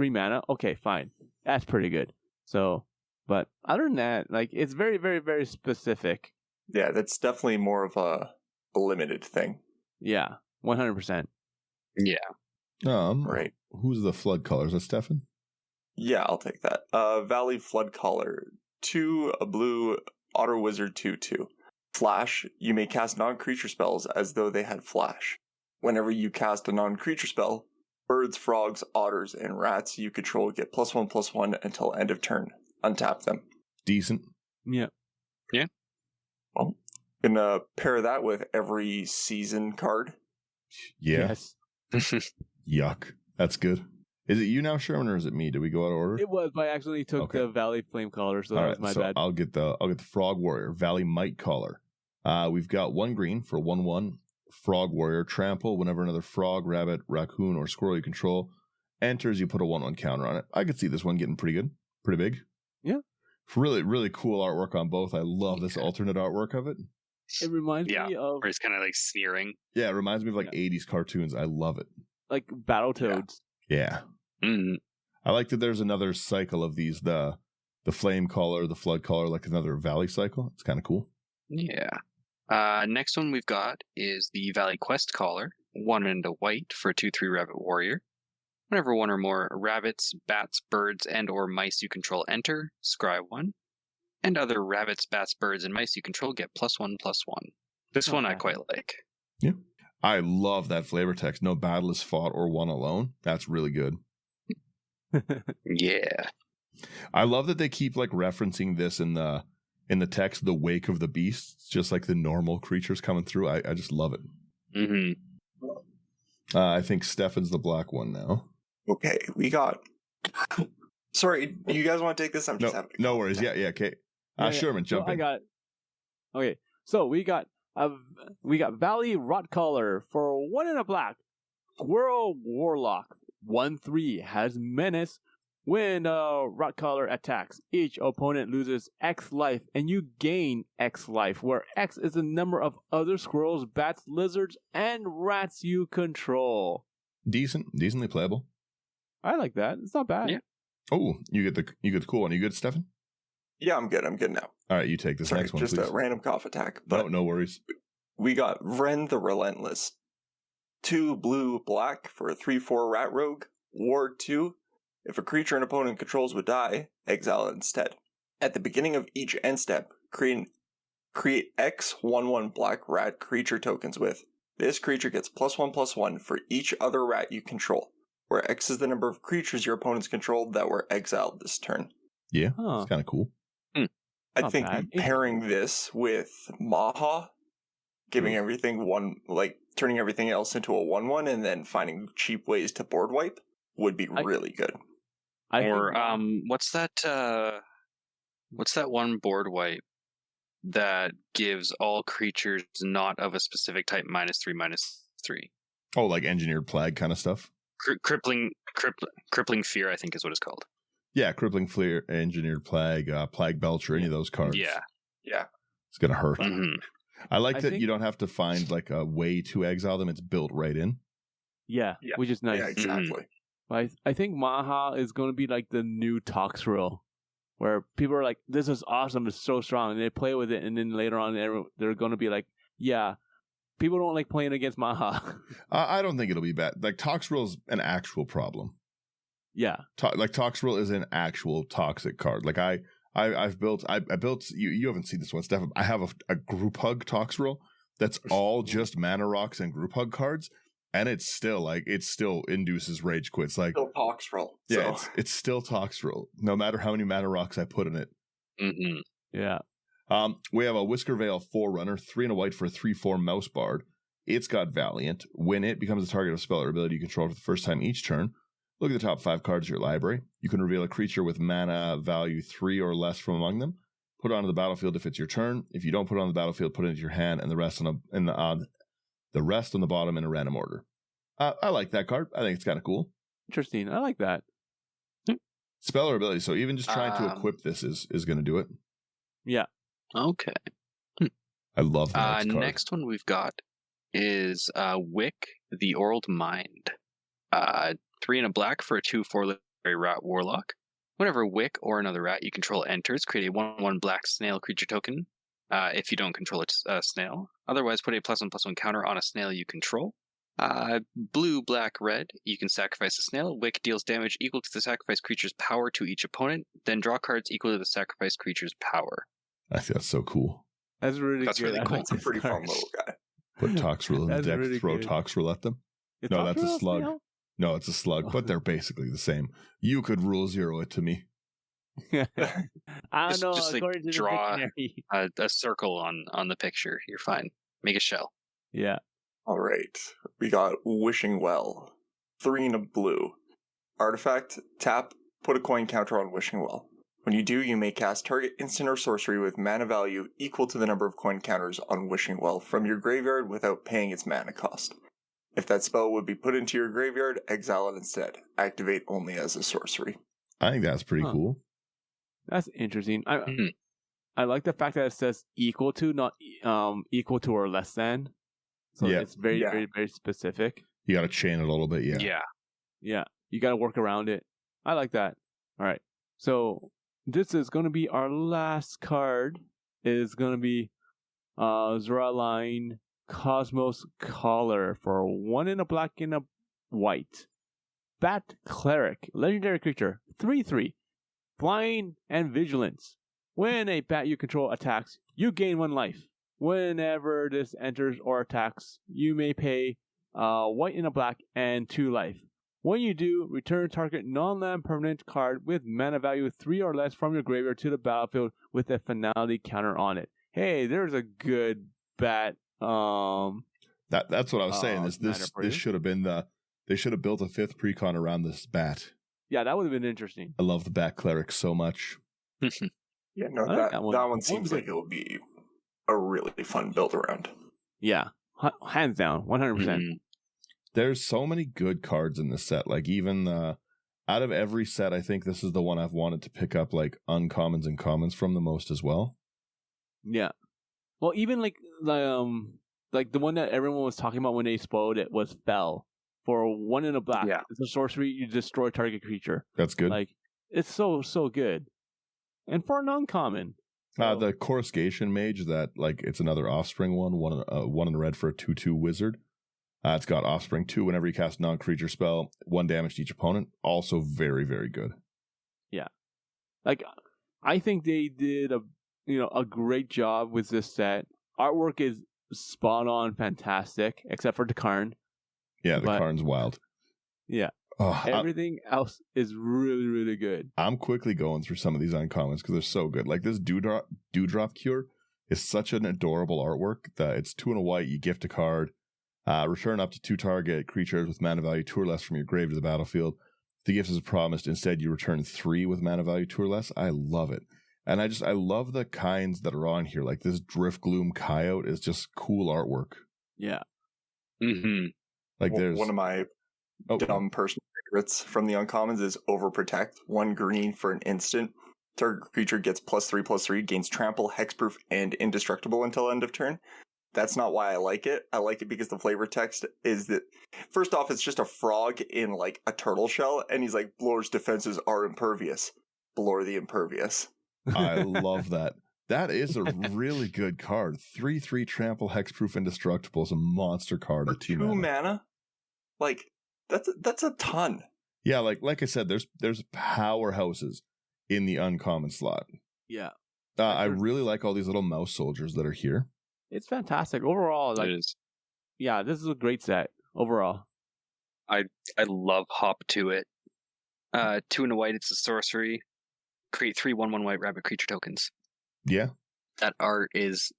mana, okay, fine. That's pretty good. So, but other than that, like it's very, very, very specific. Yeah, that's definitely more of a limited thing. Yeah, 100%. Yeah. Right. Who's the flood color? Is that Stefan? Yeah, I'll take that. Valley Floodcaller. 2, a blue, Otter Wizard 2/2. Flash, you may cast non-creature spells as though they had flash. Whenever you cast a non-creature spell, birds, frogs, otters, and rats you control get +1/+1 until end of turn. Untap them. Decent. Yeah. Well, gonna pair that with every season card. Yeah. Yes. Yuck. That's good. Is it you now, Sherman, or is it me? Did we go out of order? It was, but I accidentally took Okay. the Valley Flamecaller, so All that right, was my so bad. I'll get the Frog Warrior, Valley Might Caller. We've got 1 green for 1/1, Frog Warrior. Trample. Whenever another frog, rabbit, raccoon, or squirrel you control enters, you put a 1/1 counter on it. I could see this one getting pretty good. Pretty big. Yeah. Really, really cool artwork on both. I love this alternate artwork of it. It reminds me of where it's kind of like sneering. Yeah, it reminds me of like 80s cartoons. I love it. like Battletoads. Yeah. Mm. I like that there's another cycle of these, the flame collar, the flood collar, like another valley cycle. It's kind of cool. Yeah. Next one we've got is the Valley Quest Collar, 1 and a white for a 2/3 Rabbit Warrior. Whenever one or more rabbits, bats, birds, and or mice you control enter, scry 1. And other rabbits, bats, birds, and mice you control get +1/+1. This one I quite like. Yeah. I love that flavor text. No battle is fought or won alone. That's really good. Yeah. I love that they keep like referencing this in the text, the wake of the beasts, just like the normal creatures coming through. I just love it. Mm-hmm. I think Stefan's the black one now. Okay, we got... Sorry, do you guys want to take this? I'm just having no worries. Yeah, okay. Sherman, jump in. Okay, so we got Valley Rot Collar for 1 and a black. Squirrel Warlock 1/3 has menace. When Rot Collar attacks, each opponent loses X life, and you gain X life, where X is the number of other squirrels, bats, lizards, and rats you control. Decently playable. I like that. It's not bad. Yeah. Oh, you get the cool one. You good, Stefan? Yeah, I'm good now. All right, you take this next one, just please. a random cough attack. But no worries. We got Ren the Relentless. 2 blue, black for a 3/4 Rat Rogue. Ward 2. If a creature an opponent controls would die, exile it instead. At the beginning of each end step, create X 1/1 black rat creature tokens with. This creature gets +1/+1 for each other rat you control, where X is the number of creatures your opponents controlled that were exiled this turn. Yeah, it's kind of cool. I think pairing this with Maha, giving everything one, like turning everything else into a 1/1 and then finding cheap ways to board wipe would be really good. What's that one board wipe that gives all creatures not of a specific type -3/-3? Oh, like engineered plague kind of stuff? Crippling Fear, I think is what it's called. Yeah, Crippling Fear, Engineered Plague, Plague Belcher, any of those cards. Yeah. It's going to hurt. Mm-hmm. I like that you don't have to find like a way to exile them. It's built right in. Yeah, which is nice. Yeah, exactly. I think Maha is going to be like the new Toxrill, where people are like, this is awesome, it's so strong, and they play with it, and then later on they're going to be like, yeah, people don't like playing against Maha. I don't think it'll be bad. Like, Toxrill's an actual problem. Yeah. Toxrill is an actual toxic card. Like, I've built, you haven't seen this one, Steph. I have a group hug Toxrill that's all just mana rocks and group hug cards. And it still induces rage quits. Like, still Toxrill. Yeah, it's still Toxrill, no matter how many mana rocks I put in it. Mm-hmm. Yeah. We have a Whiskervale Forerunner, 3 and a white for a 3/4 Mouse Bard. It's got Valiant. When it becomes the target of a spell or ability you control for the first time each turn, look at the top 5 cards of your library. You can reveal a creature with mana value 3 or less from among them. Put it onto the battlefield if it's your turn. If you don't put it on the battlefield, put it into your hand, and the rest on the bottom in a random order. I like that card. I think it's kind of cool. Interesting. I like that. Spell or ability. So even just trying to equip this is going to do it. Yeah. Okay. I love the next card. Next one we've got is Wick, the Old Mind. 3 and a black for a 2/4 legendary rat warlock. Whenever Wick or another rat you control enters, create a 1/1 black snail creature token. If you don't control a snail. Otherwise, put a +1/+1 counter on a snail you control. Blue, black, red. You can sacrifice a snail. Wick deals damage equal to the sacrificed creature's power to each opponent. Then draw cards equal to the sacrificed creature's power. I think that's so cool. That's really cool. It's a pretty fun little guy. Put Toxrill in the deck, really throw good. Toxrill at them. No, that's a slug. Snail? No, it's a slug, but they're basically the same. You could rule 0 it to me. I don't know. Just like according to the draw dictionary. a circle on the picture. You're fine. Make a shell. Yeah. All right. We got Wishing Well. 3 and a blue. Artifact, tap, put a coin counter on Wishing Well. When you do, you may cast target instant or sorcery with mana value equal to the number of coin counters on Wishing Well from your graveyard without paying its mana cost. If that spell would be put into your graveyard, exile it instead. Activate only as a sorcery. I think that's pretty cool. That's interesting. I like the fact that it says equal to, not equal to or less than. So it's very, very, very specific. You got to chain it a little bit, Yeah. You got to work around it. I like that. All right. So this is going to be our last card. It is going to be Zeraline Cosmos Collar for 1 in a black and a white. Bat Cleric, legendary creature, 3/3, flying and vigilance. When a bat you control attacks, you gain 1 life. Whenever this enters or attacks, you may pay white and a black and 2 life. When you do, return target non-land permanent card with mana value 3 or less from your graveyard to the battlefield with a finality counter on it. Hey, there's a good bat. That's what I was saying. This should have been they should have built a 5th precon around this bat. Yeah, that would have been interesting. I love the Bat Cleric so much. Yeah, no, that one seems like it will be a really fun build around. Yeah, hands down, 100%. There's so many good cards in this set. Like even out of every set, I think this is the one I've wanted to pick up like uncommons and commons from the most as well. Yeah. Well, even like the one that everyone was talking about when they spoiled it was Fell for 1 in a black. Yeah. It's a sorcery, you destroy target creature. That's good. Like it's so good. And for an uncommon. The Coruscation Mage, that like it's another Offspring one in red for a 2/2 wizard. It's got Offspring 2 whenever you cast non-creature spell, 1 damage to each opponent. Also very, very good. Yeah. Like I think they did a great job with this set. Artwork is spot on, fantastic, except for the Karn. Yeah, the Karn's wild. Yeah. Everything else is really, really good. I'm quickly going through some of these uncommons because they're so good. Like this Dewdrop Cure is such an adorable artwork that it's 2 and a white, you gift a card. Return up to 2 target creatures with mana value 2 or less from your grave to the battlefield. The gift is promised. Instead, you return 3 with mana value 2 or less. I love it. And I love the kinds that are on here. Like this Driftgloom Coyote is just cool artwork. Yeah. Mm-hmm. Like there's one of my dumb personal favorites from the uncommons is Overprotect. 1 green for an instant. Target creature gets +3/+3, gains trample, hexproof, and indestructible until end of turn. That's not why I like it. I like it because the flavor text is that, first off, it's just a frog in like a turtle shell, and he's like, Blor's defenses are impervious. Blor the impervious. I love that. That is a really good card. 3/3 trample, hexproof, indestructible is a monster card at 2 mana. Like that's a ton. Yeah, like I said, there's powerhouses in the uncommon slot. Yeah. I really like all these little mouse soldiers that are here. It's fantastic overall. Like, it is. Yeah, this is a great set overall. I love Hop to it. 2 and a white. It's a sorcery. Create 3 1/1 white rabbit creature tokens. Yeah, that art is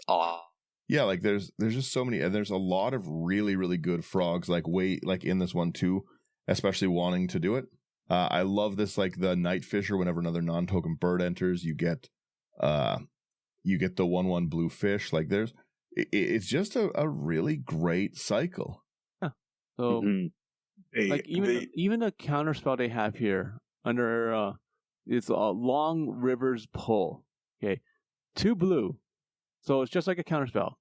awesome. Yeah, like there's just so many, and there's a lot of really, really good frogs. Like in this one too, especially wanting to do it. I love this, like the Night Fisher. Whenever another non-token bird enters, you get the 1/1 blue fish. Like it's just a really great cycle. Yeah. So like even the counter spell they have here under it's a Long Rivers Pull. Okay, 2 blue, so it's just like a counter spell.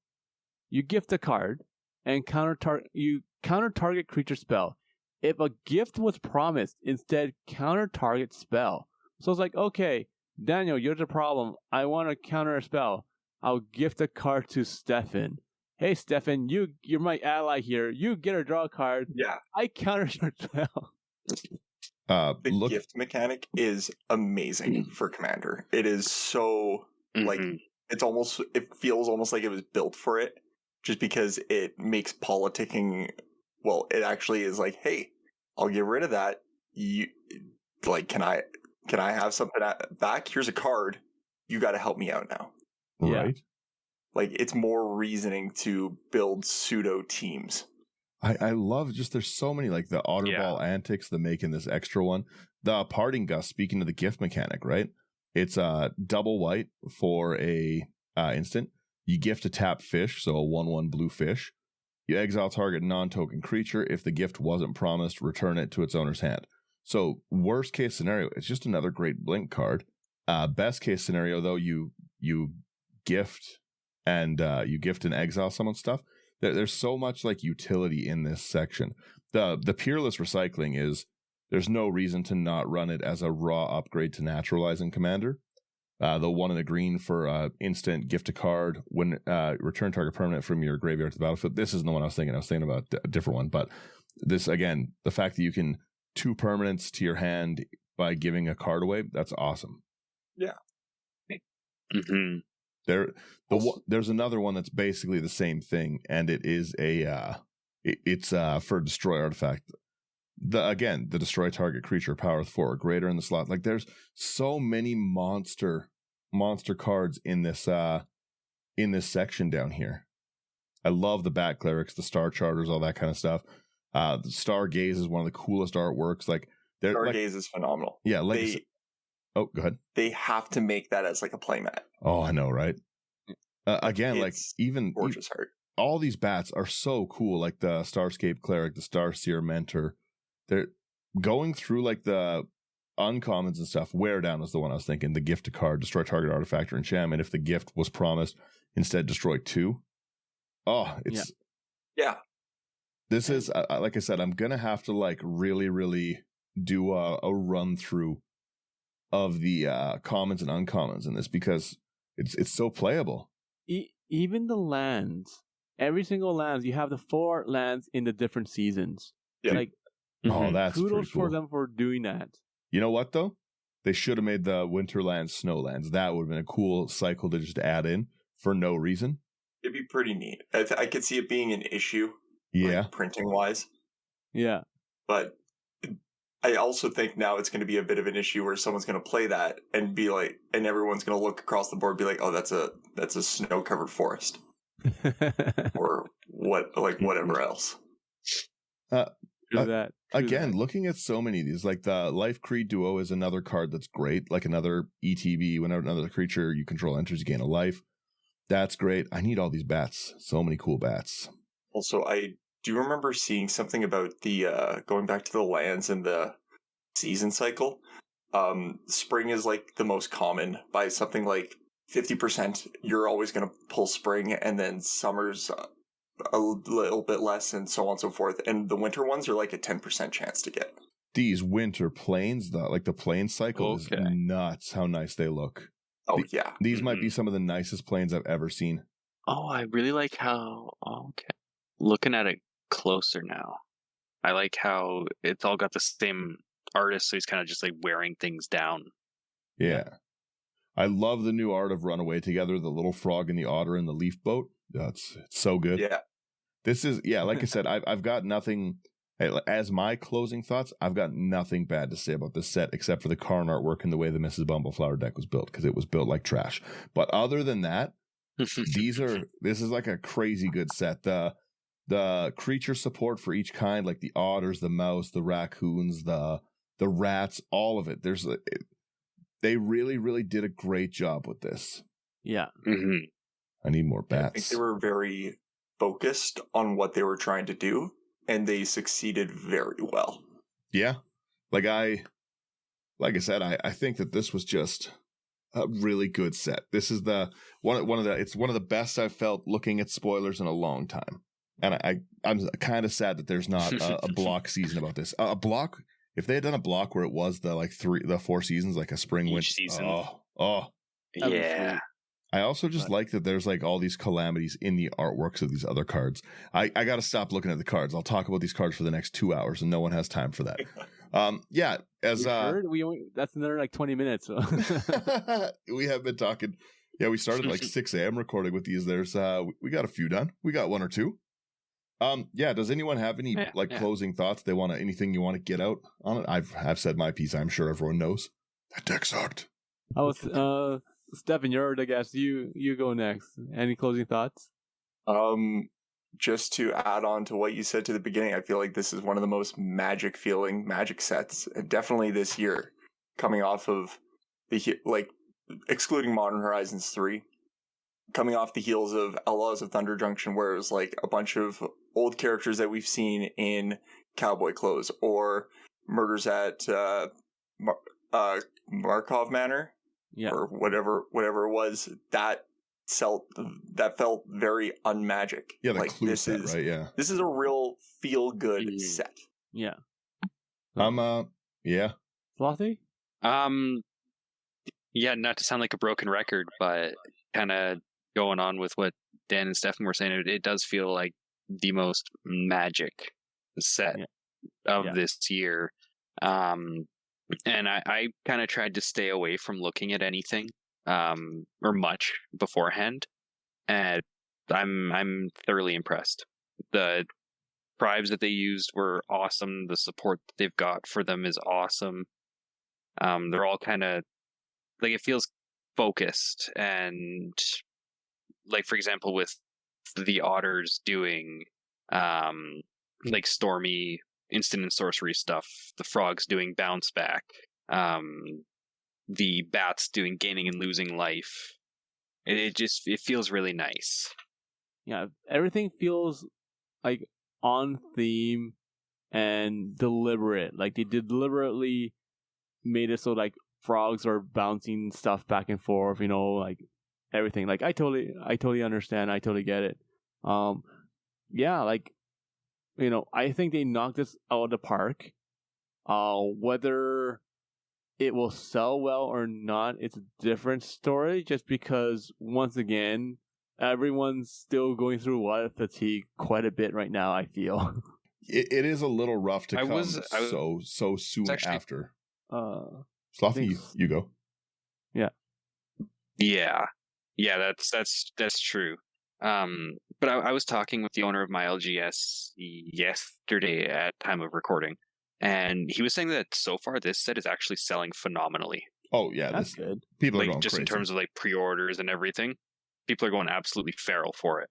You gift a card and counter target creature spell. If a gift was promised, instead counter target spell. So it's like, okay, Daniel, you're the problem. I want to counter a spell. I'll gift a card to Stefan. Hey, Stefan, you're my ally here. You get to draw a card. Yeah. I counter your spell. The gift mechanic is amazing for Commander. It is so, like, it feels almost like it was built for it, just because it makes politicking, well, it actually is like, hey, I'll get rid of that. You, like, can I have something back? Here's a card. You got to help me out now. Right. Yeah. Like, it's more reasoning to build pseudo teams. I love just, there's so many, like the Otterball antics, the making this extra one. The Parting Gust, speaking of the gift mechanic, right? It's double white for a instant. You gift a tap fish, so a 1/1 blue fish. You exile target non-token creature. If the gift wasn't promised, return it to its owner's hand. So worst case scenario, it's just another great blink card. Best case scenario, though, you gift and exile someone's stuff. There's so much like utility in this section. The peerless recycling is there's no reason to not run it as a raw upgrade to naturalizing commander. The 1 in the green for instant gift a card when return target permanent from your graveyard to the battlefield. This isn't the one I was thinking. I was thinking about a different one. But this, again, the fact that you can 2 permanents to your hand by giving a card away, that's awesome. Yeah. Mm-hmm. There's another one that's basically the same thing, and it is it's for destroy artifact. The destroy target creature power 4 or greater in the slot. Like there's so many monster cards in this section down here. I love the Bat Clerics, the Star Charters, all that kind of stuff. The Star Gaze is one of the coolest artworks. Like Star Gaze is phenomenal. Yeah, go ahead. They have to make that as like a playmat. Oh, I know, right? Again, like even gorgeous art. All these bats are so cool. Like the Starscape Cleric, the Starseer Mentor. They're going through like the uncommons and stuff. Wear Down is the one I was thinking. The gift a card, destroy target artifact or enchantment. If the gift was promised, instead destroy 2. Oh, it's This is like I said. I'm gonna have to like really, really do a run through of the commons and uncommons in this because it's so playable. Even the lands, every single lands, you have the 4 lands in the different seasons. Yeah. Like, oh, that's kudos cool. for them for doing that. You know what though? They should have made the Winterlands Snowlands. That would have been a cool cycle to just add in for no reason. It'd be pretty neat. I could see it being an issue. Yeah, like, printing wise. Yeah, but I also think now it's going to be a bit of an issue where someone's going to play that and be like, and everyone's going to look across the board and be like, oh, that's a snow covered forest, or whatever else. Again, looking at so many of these, like the Life Creed Duo is another card that's great. Like another ETB, whenever another creature you control enters, you gain a life. That's great. I need all these bats. So many cool bats. Also, I do remember seeing something about the going back to the lands and the season cycle. Spring is like the most common by something like 50%. You're always going to pull spring, and then summer's a little bit less, and so on and so forth. And the winter ones are like a 10% chance to get. These winter plains, the plains cycle is nuts. How nice they look. Oh, These might be some of the nicest plains I've ever seen. Oh, I really like how. Looking at it closer now, I like how it's all got the same artist, so he's kind of just like wearing things down. Yeah. I love the new art of Runaway Together, the little frog and the otter and the leaf boat. It's so good. Yeah. This is, like I said, I've got nothing, as my closing thoughts, I've got nothing bad to say about this set except for the Karn artwork and the way the Mrs. Bumbleflower deck was built, because it was built like trash. But other than that, this is like a crazy good set. The creature support for each kind, like the otters, the mouse, the raccoons, the rats, all of it. They really, really did a great job with this. Yeah. Mm-hmm. I need more bats. I think they were very focused on what they were trying to do, and they succeeded very well. Yeah. Like I said, I think that this was just a really good set. This is it's one of the best I've felt looking at spoilers in a long time. And I'm kind of sad that there's not a block season about this. A block, if they had done a block where it was the 4 seasons, like a spring, winter season. Yeah. I also just like that there's like all these calamities in the artworks of these other cards. I got to stop looking at the cards. I'll talk about these cards for the next 2 hours, and no one has time for that. That's another like 20 minutes. So. We have been talking. Yeah, we started like 6 a.m. recording with these. There's we got a few done. We got 1 or 2. Does anyone have any closing thoughts? Anything you want to get out on it? I've said my piece. I'm sure everyone knows. That deck sucked. Stefan, you're the guest. You go next. Any closing thoughts? Just to add on to what you said to the beginning, I feel like this is one of the most magic sets, definitely this year, coming off of excluding Modern Horizons 3, coming off the heels of Outlaws of Thunder Junction, where it was like a bunch of old characters that we've seen in cowboy clothes, or Murders at Markov Manor, or whatever it was, that felt very unmagic. Yeah, the like clue this set, is right? Yeah, this is a real feel good set. Yeah. Yeah. Slothy? Yeah, not to sound like a broken record, but kind of going on with what Dan and Stefan were saying, it does feel like the most magic set of this year. And I kind of tried to stay away from looking at anything or much beforehand, and I'm thoroughly impressed. The tribes that they used were awesome. The support that they've got for them is awesome. They're all kind of like, it feels focused, and like, for example, with the otters doing like stormy instant and sorcery stuff, the frogs doing bounce back, the bats doing gaining and losing life. It feels really nice. Yeah, everything feels like on theme and deliberate. Like they deliberately made it so like frogs are bouncing stuff back and forth, like everything. Like I totally understand. I totally get it. Yeah, like, I think they knocked this out of the park. Whether it will sell well or not, it's a different story, just because, once again, everyone's still going through water fatigue quite a bit right now, I feel. It is a little rough to come so soon after. Slothy, you go. Yeah. Yeah, that's true. But I was talking with the owner of my LGS yesterday at time of recording, and he was saying that so far this set is actually selling phenomenally. Oh yeah, that's good. People are like going just crazy. In terms of like pre-orders and everything. People are going absolutely feral for it.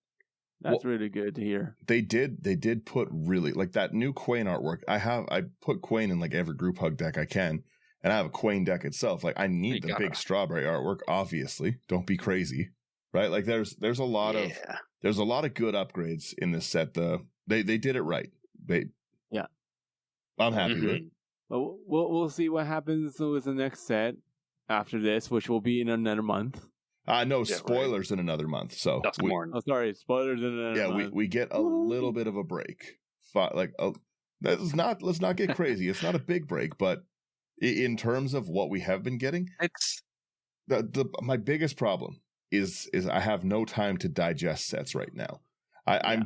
That's really good to hear. They did put really, like, that new Quain artwork. I put Quain in like every group hug deck I can, and I have a Quain deck itself. Like, I need the big strawberry artwork, obviously. Don't be crazy, right? Like there's a lot of good upgrades in this set. They did it right. I'm happy with it. Well, we'll see what happens with the next set after this, which will be in another month. No, spoilers in another month. So spoilers in another month. we get a little bit of a break. Let's not get crazy. It's not a big break, but in terms of what we have been getting, it's my biggest problem is I have no time to digest sets right now. I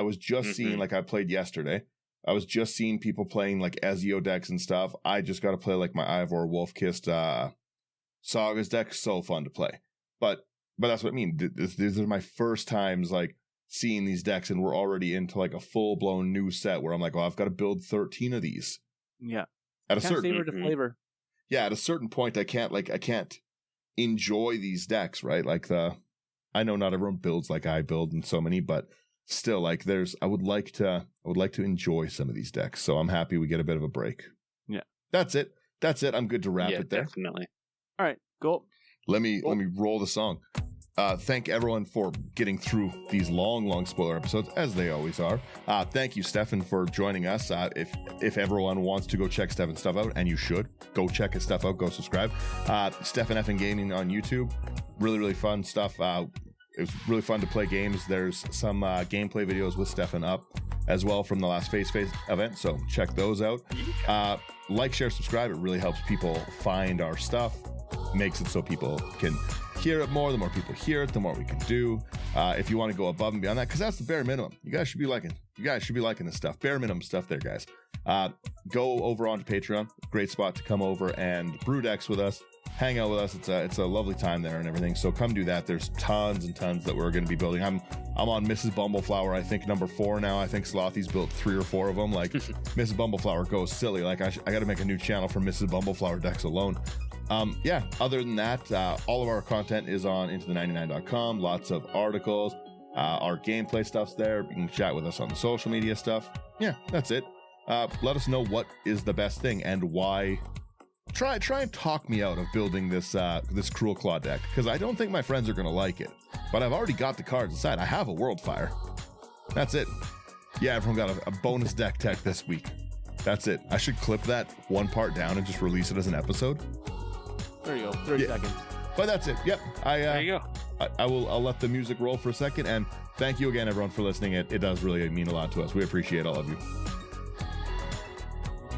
was just seeing, like I played yesterday. I was just seeing people playing like Ezio decks and stuff. I just got to play like my Ivor Wolf-Kissed Sagas deck. So fun to play. But that's what I mean. These are my first times like seeing these decks, and we're already into like a full blown new set where I'm like, well, I've got to build 13 of these. Yeah. At a certain savor the flavor. Yeah, at a certain point, I can't enjoy these decks, right? Like I know not everyone builds like I build in so many, but still, like I would like to enjoy some of these decks. So I'm happy we get a bit of a break. Yeah. That's it. I'm good to wrap it there. Definitely. All right, cool. Let me roll the song. Thank everyone for getting through these long spoiler episodes, as they always are. Thank you, Stefan, for joining us. If everyone wants to go check Stefan's stuff out, and you should, go check his stuff out, go subscribe. Stefan Effin Gaming on YouTube. Really, really fun stuff. It was really fun to play games. There's some gameplay videos with Stefan up as well from the last Face event, so check those out. Like, share, subscribe. It really helps people find our stuff. Makes it so people can hear it more. The more people hear it, the more we can do. If you want to go above and beyond that, because that's the bare minimum. You guys should be liking this stuff. Bare minimum stuff there, guys. Go over onto Patreon. Great spot to come over and brew decks with us. Hang out with us. It's a lovely time there and everything. So come do that. There's tons and tons that we're going to be building. I'm on Mrs. Bumbleflower, I think number 4 now. I think Slothy's built 3 or 4 of them. Like Mrs. Bumbleflower goes silly. Like I got to make a new channel for Mrs. Bumbleflower decks alone. Other than that, all of our content is on intothe99.com. Lots of articles. Our gameplay stuff's there. You can chat with us on the social media stuff. Yeah, that's it. Let us know what is the best thing and why try and talk me out of building this this Cruel Claw deck, because I don't think my friends are gonna like it. But I've already got the cards inside. I have a World Fire. That's it. Yeah, everyone got a bonus deck tech this week. That's it. I should clip that one part down and just release it as an episode. There you go. 30 seconds. But that's it. Yep. There you go. I'll let the music roll for a second, and thank you again, everyone, for listening. It does really mean a lot to us. We appreciate all of you.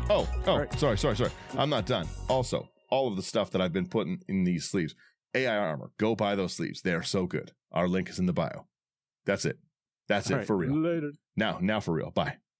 Oh, right. Sorry. I'm not done. Also, all of the stuff that I've been putting in these sleeves. AI armor. Go buy those sleeves. They are so good. Our link is in the bio. That's it. That's it for real. Later. Now for real. Bye.